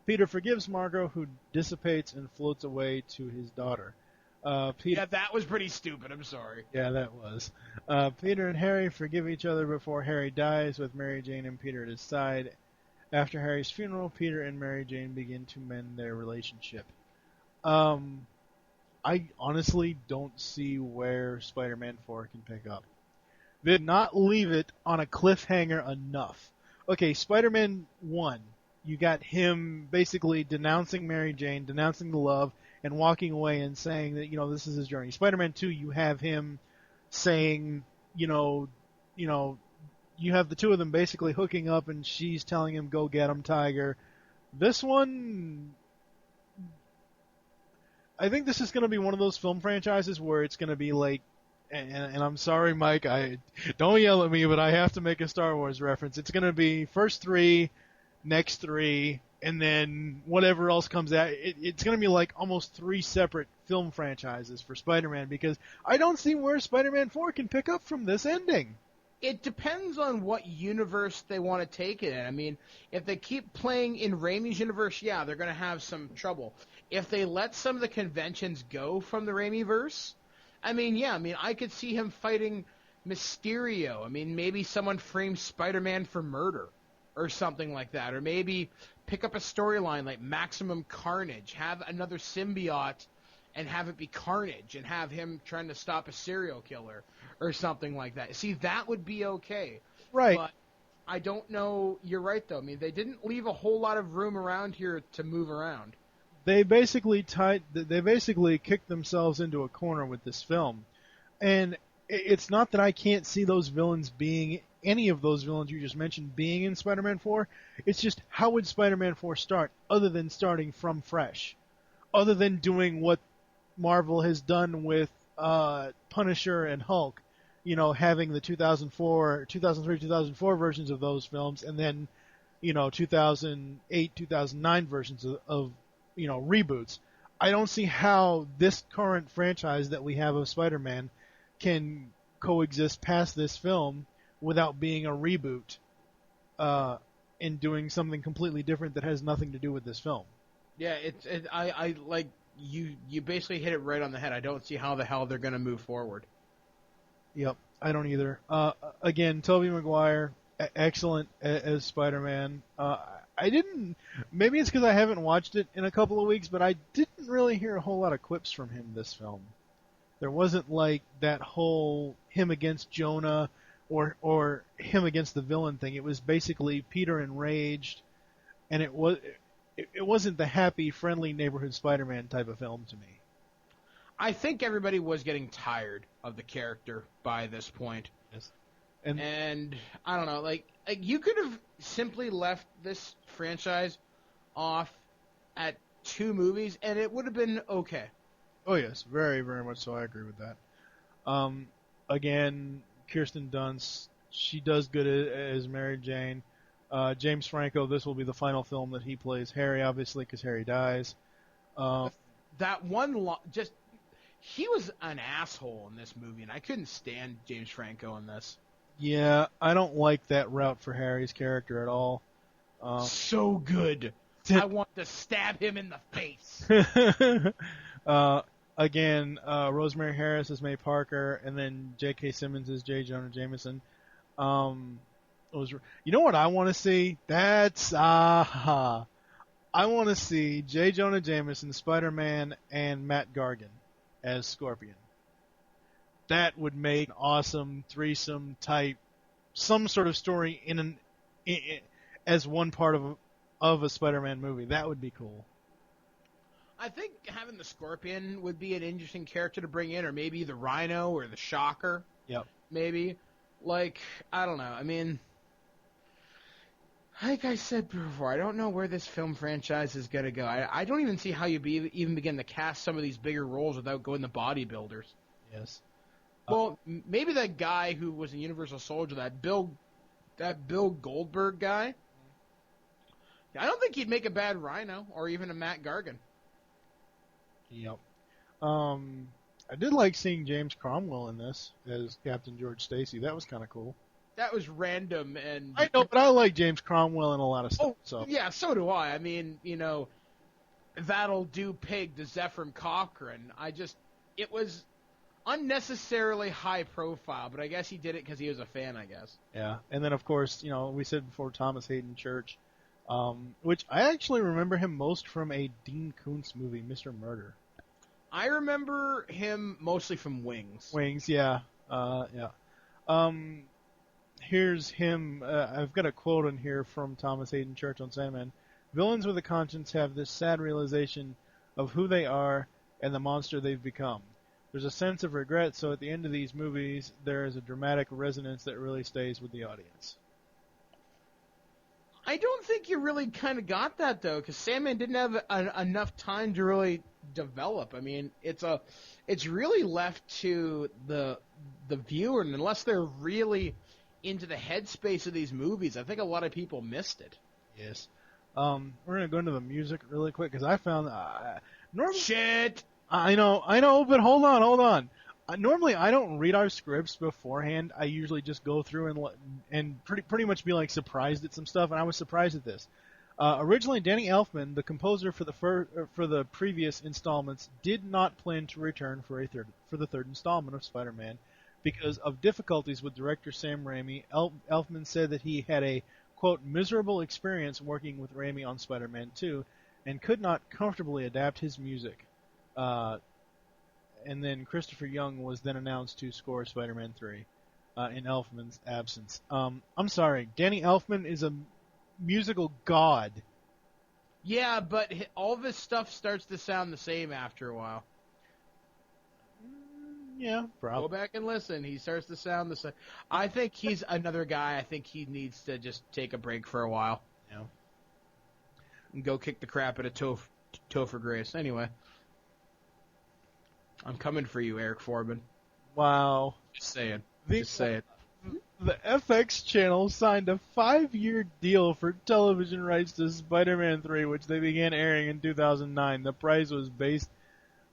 Peter forgives Marco, who dissipates and floats away to his daughter. Yeah, that was pretty stupid. I'm sorry. Yeah, that was. Peter and Harry forgive each other before Harry dies, with Mary Jane and Peter at his side. After Harry's funeral, Peter and Mary Jane begin to mend their relationship. I honestly don't see where Spider-Man 4 can pick up. They did not leave it on a cliffhanger enough. Okay, Spider-Man 1, you got him basically denouncing Mary Jane, denouncing the love, and walking away and saying that, this is his journey. Spider-Man 2, you have him saying, you have the two of them basically hooking up and she's telling him, go get him, Tiger. This one, I think this is going to be one of those film franchises where it's going to be like, and I'm sorry, Mike, don't yell at me, but I have to make a Star Wars reference. It's going to be first 3, next 3, and then whatever else comes out. It's going to be like almost 3 separate film franchises for Spider-Man, because I don't see where Spider-Man 4 can pick up from this ending. It depends on what universe they want to take it in. I mean, if they keep playing in Raimi's universe, yeah, they're going to have some trouble. If they let some of the conventions go from the Raimiverse, I could see him fighting Mysterio. I mean, maybe someone frames Spider-Man for murder or something like that. Or maybe pick up a storyline like Maximum Carnage, have another symbiote and have it be Carnage, and have him trying to stop a serial killer or something like that. See, that would be okay. Right. But I don't know. You're right, though. I mean, they didn't leave a whole lot of room around here to move around. They basically kicked themselves into a corner with this film. And it's not that I can't see those villains being, any of those villains you just mentioned being in Spider-Man 4. It's just, how would Spider-Man 4 start other than starting from fresh? Other than doing what Marvel has done with Punisher and Hulk, having the 2003, 2004 versions of those films, and then, 2008, 2009 versions of reboots. I don't see how this current franchise that we have of Spider-Man can coexist past this film without being a reboot and doing something completely different that has nothing to do with this film. Yeah, I like you basically hit it right on the head. I don't see how the hell they're going to move forward. Yep, I don't either. Again, Tobey Maguire, excellent as Spider-Man. Maybe it's because I haven't watched it in a couple of weeks, but I didn't really hear a whole lot of quips from him this film. There wasn't like that whole him against Jonah or him against the villain thing. It was basically Peter enraged, and it wasn't the happy, friendly neighborhood Spider-Man type of film to me. I think everybody was getting tired of the character by this point. Yes. And I don't know, like you could have simply left this franchise off at 2 movies, and it would have been okay. Oh yes, very, very much so. I agree with that. Again, Kirsten Dunst, she does good as Mary Jane. James Franco, this will be the final film that he plays Harry, obviously, because Harry dies. That one, he was an asshole in this movie, and I couldn't stand James Franco in this. Yeah, I don't like that route for Harry's character at all. So good. I want to stab him in the face. Again, Rosemary Harris as May Parker, and then J.K. Simmons as J. Jonah Jameson. You know what I want to see? I want to see J. Jonah Jameson, Spider-Man, and Matt Gargan as Scorpion. That would make an awesome threesome type, some sort of story as one part of a Spider-Man movie. That would be cool. I think having the Scorpion would be an interesting character to bring in, or maybe the Rhino or the Shocker. Yep. Maybe. Like, I don't know. I mean, like I said before, I don't know where this film franchise is going to go. I don't even see how you even begin to cast some of these bigger roles without going to bodybuilders. Yes. Well, maybe that guy who was in Universal Soldier, that Bill Goldberg guy. I don't think he'd make a bad Rhino or even a Matt Gargan. Yep. I did like seeing James Cromwell in this as Captain George Stacy. That was kind of cool. That was random and... I know, but I like James Cromwell in a lot of stuff. So. Yeah, so do I. I mean, That'll Do Pig to Zephyr Cochrane. It was unnecessarily high profile, but I guess he did it because he was a fan, I guess. Yeah, and then of course, we said before Thomas Hayden Church, which I actually remember him most from a Dean Koontz movie, Mr. Murder. I remember him mostly from Wings. Wings, yeah. Here's him. I've got a quote in here from Thomas Hayden Church on Sandman. Villains with a conscience have this sad realization of who they are and the monster they've become. There's a sense of regret, so at the end of these movies, there is a dramatic resonance that really stays with the audience. I don't think you really kind of got that, though, because Sandman didn't have enough time to really develop. I mean, it's really left to the viewer, and unless they're really into the headspace of these movies, I think a lot of people missed it. Yes. We're going to go into the music really quick, because I found... Shit! I know, but hold on. Normally, I don't read our scripts beforehand. I usually just go through and pretty much be like surprised at some stuff, and I was surprised at this. Originally, Danny Elfman, the composer for the previous installments, did not plan to return for the third installment of Spider-Man because of difficulties with director Sam Raimi. Elfman said that he had a quote miserable experience working with Raimi on Spider-Man 2, and could not comfortably adapt his music. And then Christopher Young was then announced to score Spider-Man 3 in Elfman's absence. I'm sorry, Danny Elfman is a musical god. Yeah, but all of his stuff starts to sound the same after a while. Yeah, probably. Go back and listen. He starts to sound the same. I think he's another guy. I think he needs to just take a break for a while. Yeah. And go kick the crap out of Topher Grace. Anyway. I'm coming for you, Eric Forbin. Wow. Just saying. The FX channel signed a 5-year deal for television rights to Spider-Man 3, which they began airing in 2009. The price was based...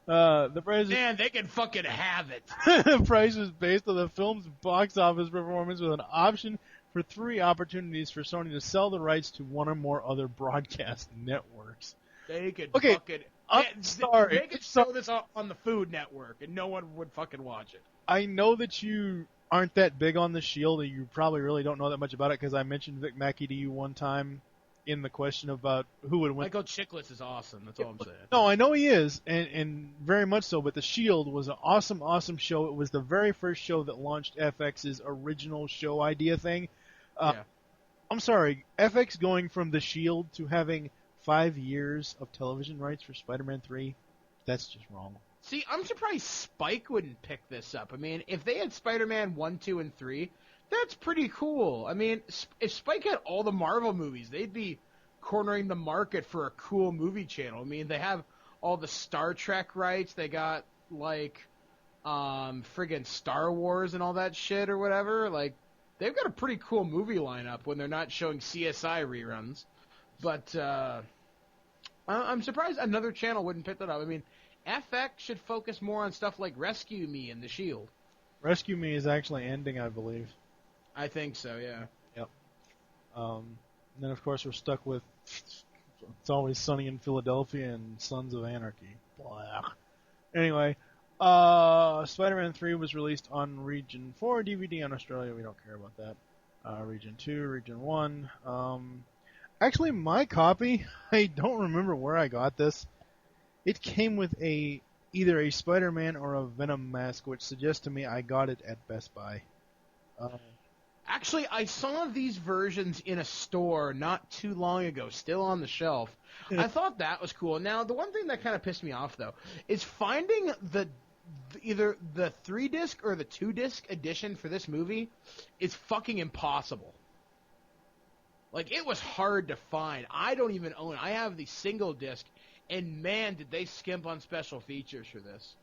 Man, they can fucking have it. The price was based on the film's box office performance with an option for 3 opportunities for Sony to sell the rights to one or more other broadcast networks. They could fucking... I'm sorry. They could show this on the Food Network, and no one would fucking watch it. I know that you aren't that big on the Shield, and you probably really don't know that much about it, because I mentioned Vic Mackey to you one time in the question about who would win. Michael Chiklis is awesome, that's all I'm saying. No, I know he is, and very much so, but the Shield was an awesome, awesome show. It was the very first show that launched FX's original show idea thing. Yeah. I'm sorry, FX going from the Shield to having 5 years of television rights for Spider-Man 3, that's just wrong. See, I'm surprised Spike wouldn't pick this up. I mean, if they had Spider-Man 1, 2, and 3, that's pretty cool. I mean, if Spike had all the Marvel movies, they'd be cornering the market for a cool movie channel. I mean, they have all the Star Trek rights. They got, like, friggin' Star Wars and all that shit or whatever. Like, they've got a pretty cool movie lineup when they're not showing CSI reruns. But I'm surprised another channel wouldn't pick that up. I mean, FX should focus more on stuff like Rescue Me and The Shield. Rescue Me is actually ending, I believe. I think so, yeah. Yep. And then, of course, we're stuck with It's Always Sunny in Philadelphia and Sons of Anarchy. Blah. Anyway, Spider-Man 3 was released on Region 4 DVD in Australia. We don't care about that. Region 2, Region 1. Actually, my copy, I don't remember where I got this. It came with either a Spider-Man or a Venom mask, which suggests to me I got it at Best Buy. Actually, I saw these versions in a store not too long ago, still on the shelf. I thought that was cool. Now, the one thing that kind of pissed me off, though, is finding either the 3-disc or the 2-disc edition for this movie is fucking impossible. Like, it was hard to find. I don't even own it. I have the single disc, and man, did they skimp on special features for this.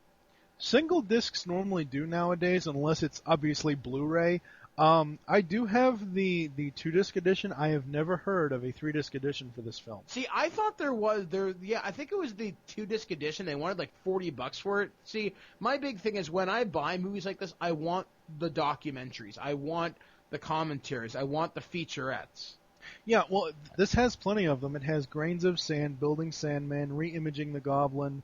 Single discs normally do nowadays, unless it's obviously Blu-ray. I do have the 2-disc edition. I have never heard of a 3-disc edition for this film. See, I thought I think it was the 2-disc edition. They wanted like $40 for it. See, my big thing is when I buy movies like this, I want the documentaries. I want the commentaries. I want the featurettes. Yeah, well, this has plenty of them. It has Grains of Sand, Building Sandman, Re-imaging the Goblin,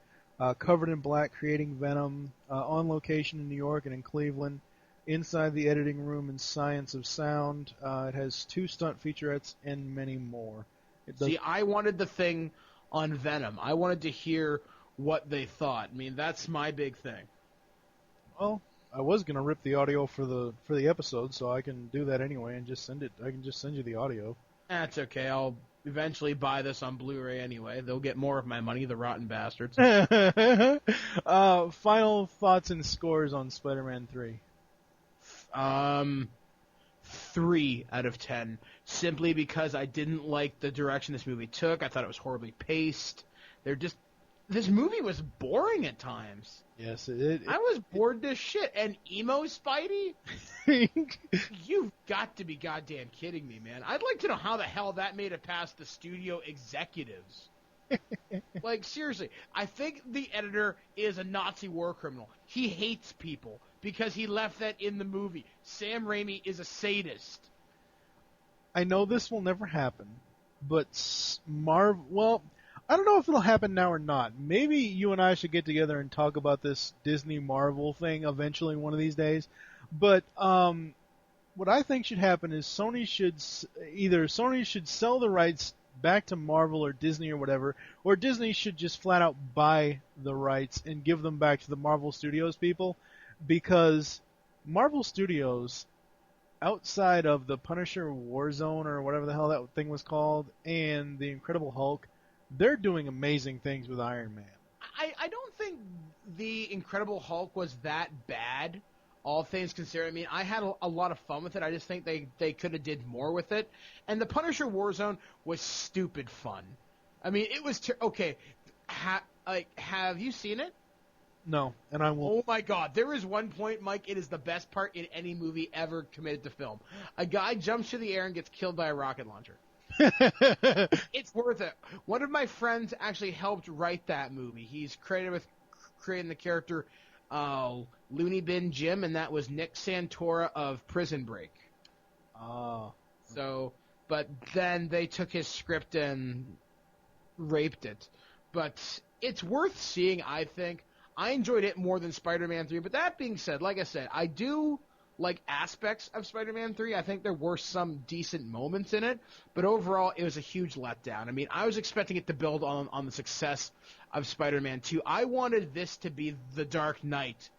Covered in Black, Creating Venom, On Location in New York and in Cleveland, Inside the Editing Room and Science of Sound. It has 2 stunt featurettes and many more. See, I wanted the thing on Venom. I wanted to hear what they thought. I mean, that's my big thing. Well, I was going to rip the audio for the episode, so I can do that anyway and just send it. I can just send you the audio. That's okay. I'll eventually buy this on Blu-ray anyway. They'll get more of my money, the rotten bastards. Final thoughts and scores on Spider-Man 3. 3 out of 10. Simply because I didn't like the direction this movie took. I thought it was horribly paced. This movie was boring at times. Yes, I was bored to shit. And emo Spidey? You've got to be goddamn kidding me, man. I'd like to know how the hell that made it past the studio executives. Like, seriously, I think the editor is a Nazi war criminal. He hates people because he left that in the movie. Sam Raimi is a sadist. I know this will never happen, but well, I don't know if it'll happen now or not. Maybe you and I should get together and talk about this Disney Marvel thing eventually one of these days. But what I think should happen is Sony should sell the rights back to Marvel or Disney or whatever, or Disney should just flat out buy the rights and give them back to the Marvel Studios people, because Marvel Studios, outside of the Punisher Warzone or whatever the hell that thing was called, and the Incredible Hulk, they're doing amazing things with Iron Man. I don't think the Incredible Hulk was that bad, all things considered. I mean, I had a lot of fun with it. I just think they could have did more with it. And the Punisher Warzone was stupid fun. I mean, it was okay. Have you seen it? No, and I won't. Oh my God, there is one point, Mike, it is the best part in any movie ever committed to film. A guy jumps through the air and gets killed by a rocket launcher. It's worth it. One of my friends actually helped write that movie. He's credited with creating the character Looney Bin Jim, and that was Nick Santora of Prison Break. So, but then they took his script and raped it. But it's worth seeing, I think. I enjoyed it more than Spider-Man 3, but that being said, like I said, I do like aspects of Spider-Man 3. I think there were some decent moments in it, but overall, it was a huge letdown. I mean, I was expecting it to build on the success of Spider-Man 2. I wanted this to be the Dark Knight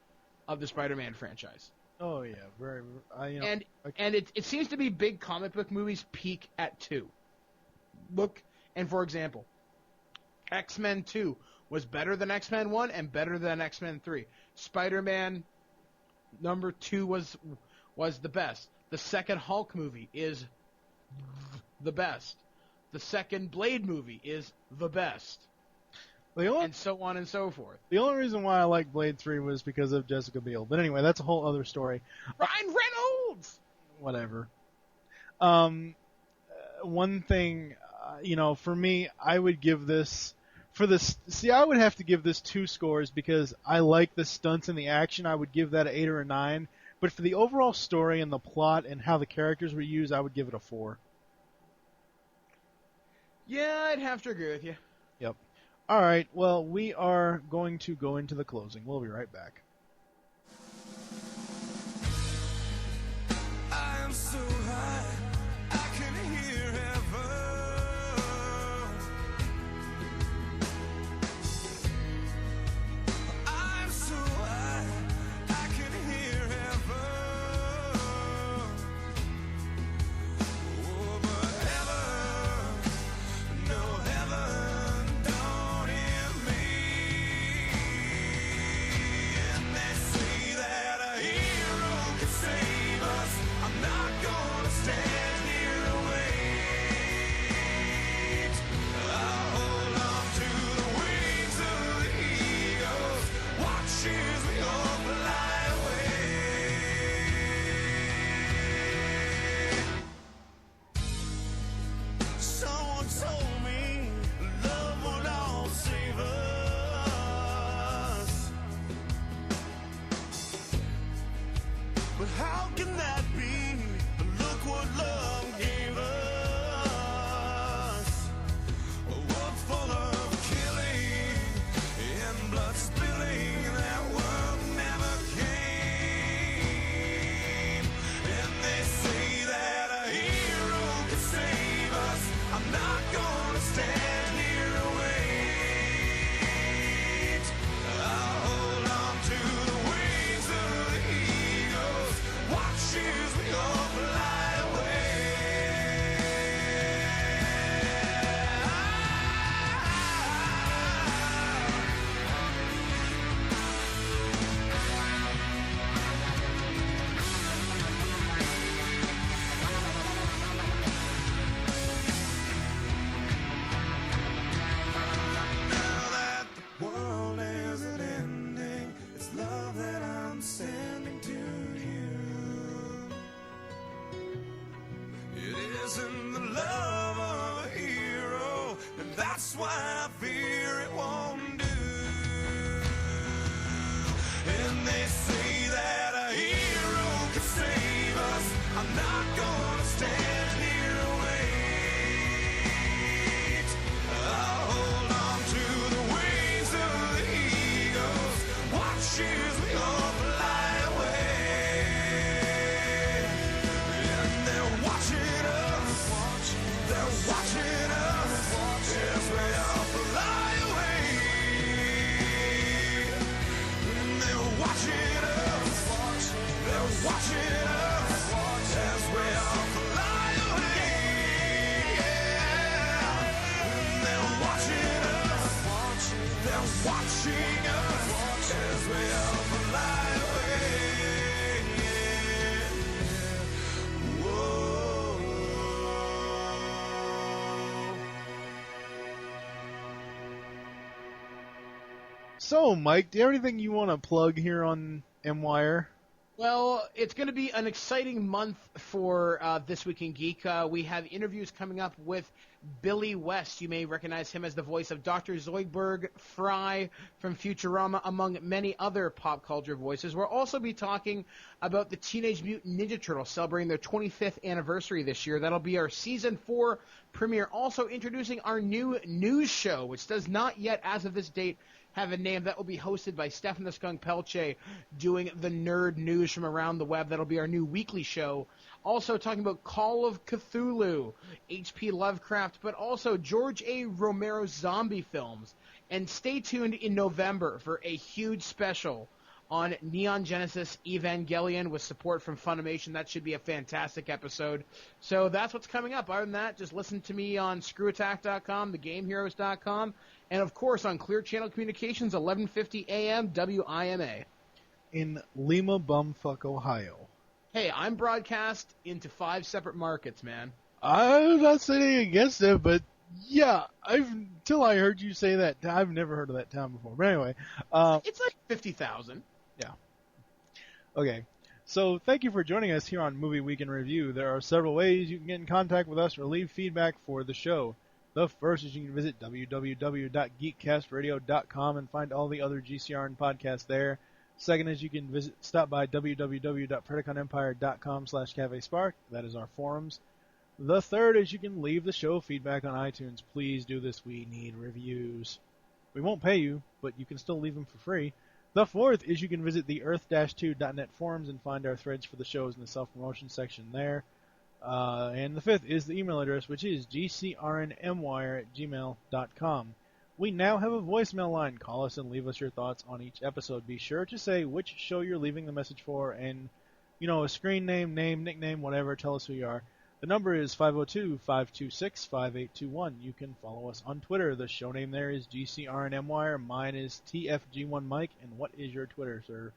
of the Spider-Man franchise. Oh yeah, very. And it seems to be big comic book movies peak at 2. Look, and for example, X-Men 2 was better than X-Men 1 and better than X-Men 3. Spider-Man number 2 was the best. The second Hulk movie is the best. The second Blade movie is the best. And so on and so forth. The only reason why I like Blade 3 was because of Jessica Biel. But anyway, that's a whole other story. Ryan Reynolds! Whatever. One thing, for me, I would give this... I would have to give this 2 scores because I like the stunts and the action. I would give that an 8 or a 9. But for the overall story and the plot and how the characters were used, I would give it a 4. Yeah, I'd have to agree with you. Yep. All right, well, we are going to go into the closing. We'll be right back. I am so high, I can hear heaven. I'm so high, I can hear heaven. Oh, but heaven, no heaven, don't hear me. And they say that a hero can save us. I'm not gonna stand here and wait. I'll hold on to the wings of the eagles. Watch as we all fly away. Someone told me love would all save us. But how can that be? Look what love gave us. A world full of killing and blood spilling. That world never came. And they say that a hero can save us. I'm not gonna stand here and wait. I'll hold on to the wings of the eagles. Watch as we all fly away. Now that the world isn't ending, it's love that I'm sending to you. It isn't the love of a hero, and that's why I fear it won't do. And they say that a hero can save us. I'm not gonna stand here and wait. I'll hold on to the wings of the eagles. Watch as we all fly away. And they're watching us. They're watching us as we all fly away. And they're watching us. They're watching us as we all fly away. And they're watching us. They're watching us as we all fly away. Whoa. So, Mike, do you have anything you want to plug here on MWire? Well, it's going to be an exciting month for This Week in Geek. We have interviews coming up with Billy West. You may recognize him as the voice of Dr. Zoidberg Fry from Futurama, among many other pop culture voices. We'll also be talking about the Teenage Mutant Ninja Turtles celebrating their 25th anniversary this year. That'll be our Season 4 premiere. Also introducing our new news show, which does not yet, as of this date, have a name. That will be hosted by Stefan the Skunk Pelche, doing the nerd news from around the web. That'll be our new weekly show. Also talking about Call of Cthulhu, H.P. Lovecraft, but also George A. Romero zombie films. And stay tuned in November for a huge special on Neon Genesis Evangelion with support from Funimation. That should be a fantastic episode. So that's what's coming up. Other than that, just listen to me on ScrewAttack.com, TheGameHeroes.com, And, of course, on Clear Channel Communications, 1150 AM WIMA. In Lima, Bumfuck, Ohio. Hey, I'm broadcast into 5 separate markets, man. I'm not saying against it, but yeah, until I heard you say that, I've never heard of that town before. But anyway, it's like 50,000. Yeah. Okay. So thank you for joining us here on Movie Week in Review. There are several ways you can get in contact with us or leave feedback for the show. The first is you can visit www.geekcastradio.com and find all the other GCRN podcasts there. Second is you can stop by www.predaconempire.com/cafespark. That is our forums. The third is you can leave the show feedback on iTunes. Please do this. We need reviews. We won't pay you, but you can still leave them for free. The fourth is you can visit the earth-2.net forums and find our threads for the shows in the self-promotion section there. And the fifth is the email address, which is gcrnmwire@gmail.com. We now have a voicemail line. Call us and leave us your thoughts on each episode. Be sure to say which show you're leaving the message for and, a screen name, nickname, whatever. Tell us who you are. The number is 502-526-5821. You can follow us on Twitter. The show name there is GCRNMwire. Mine is TFG1Mike. And what is your Twitter, sir?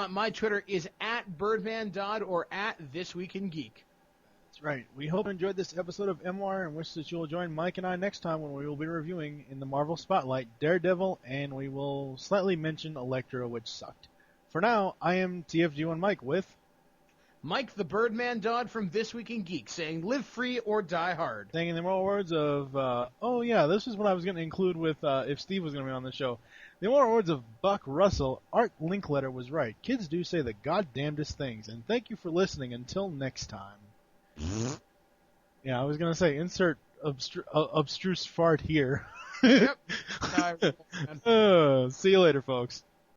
My Twitter is @BirdmanDodd or @ThisWeekInGeek. That's right. We hope you enjoyed this episode of MWire and wish that you will join Mike and I next time when we will be reviewing in the Marvel Spotlight Daredevil, and we will slightly mention Elektra, which sucked. For now, I am TFG1Mike with Mike the Birdman Dodd from This Week in Geek saying, live free or die hard. Saying in the immortal words of, this is what I was going to include with if Steve was going to be on the show. The immortal words of Buck Russell, Art Linkletter was right. Kids do say the goddamnedest things, and thank you for listening until next time. Yeah, I was going to say, insert abstruse fart here. Yep. See you later, folks.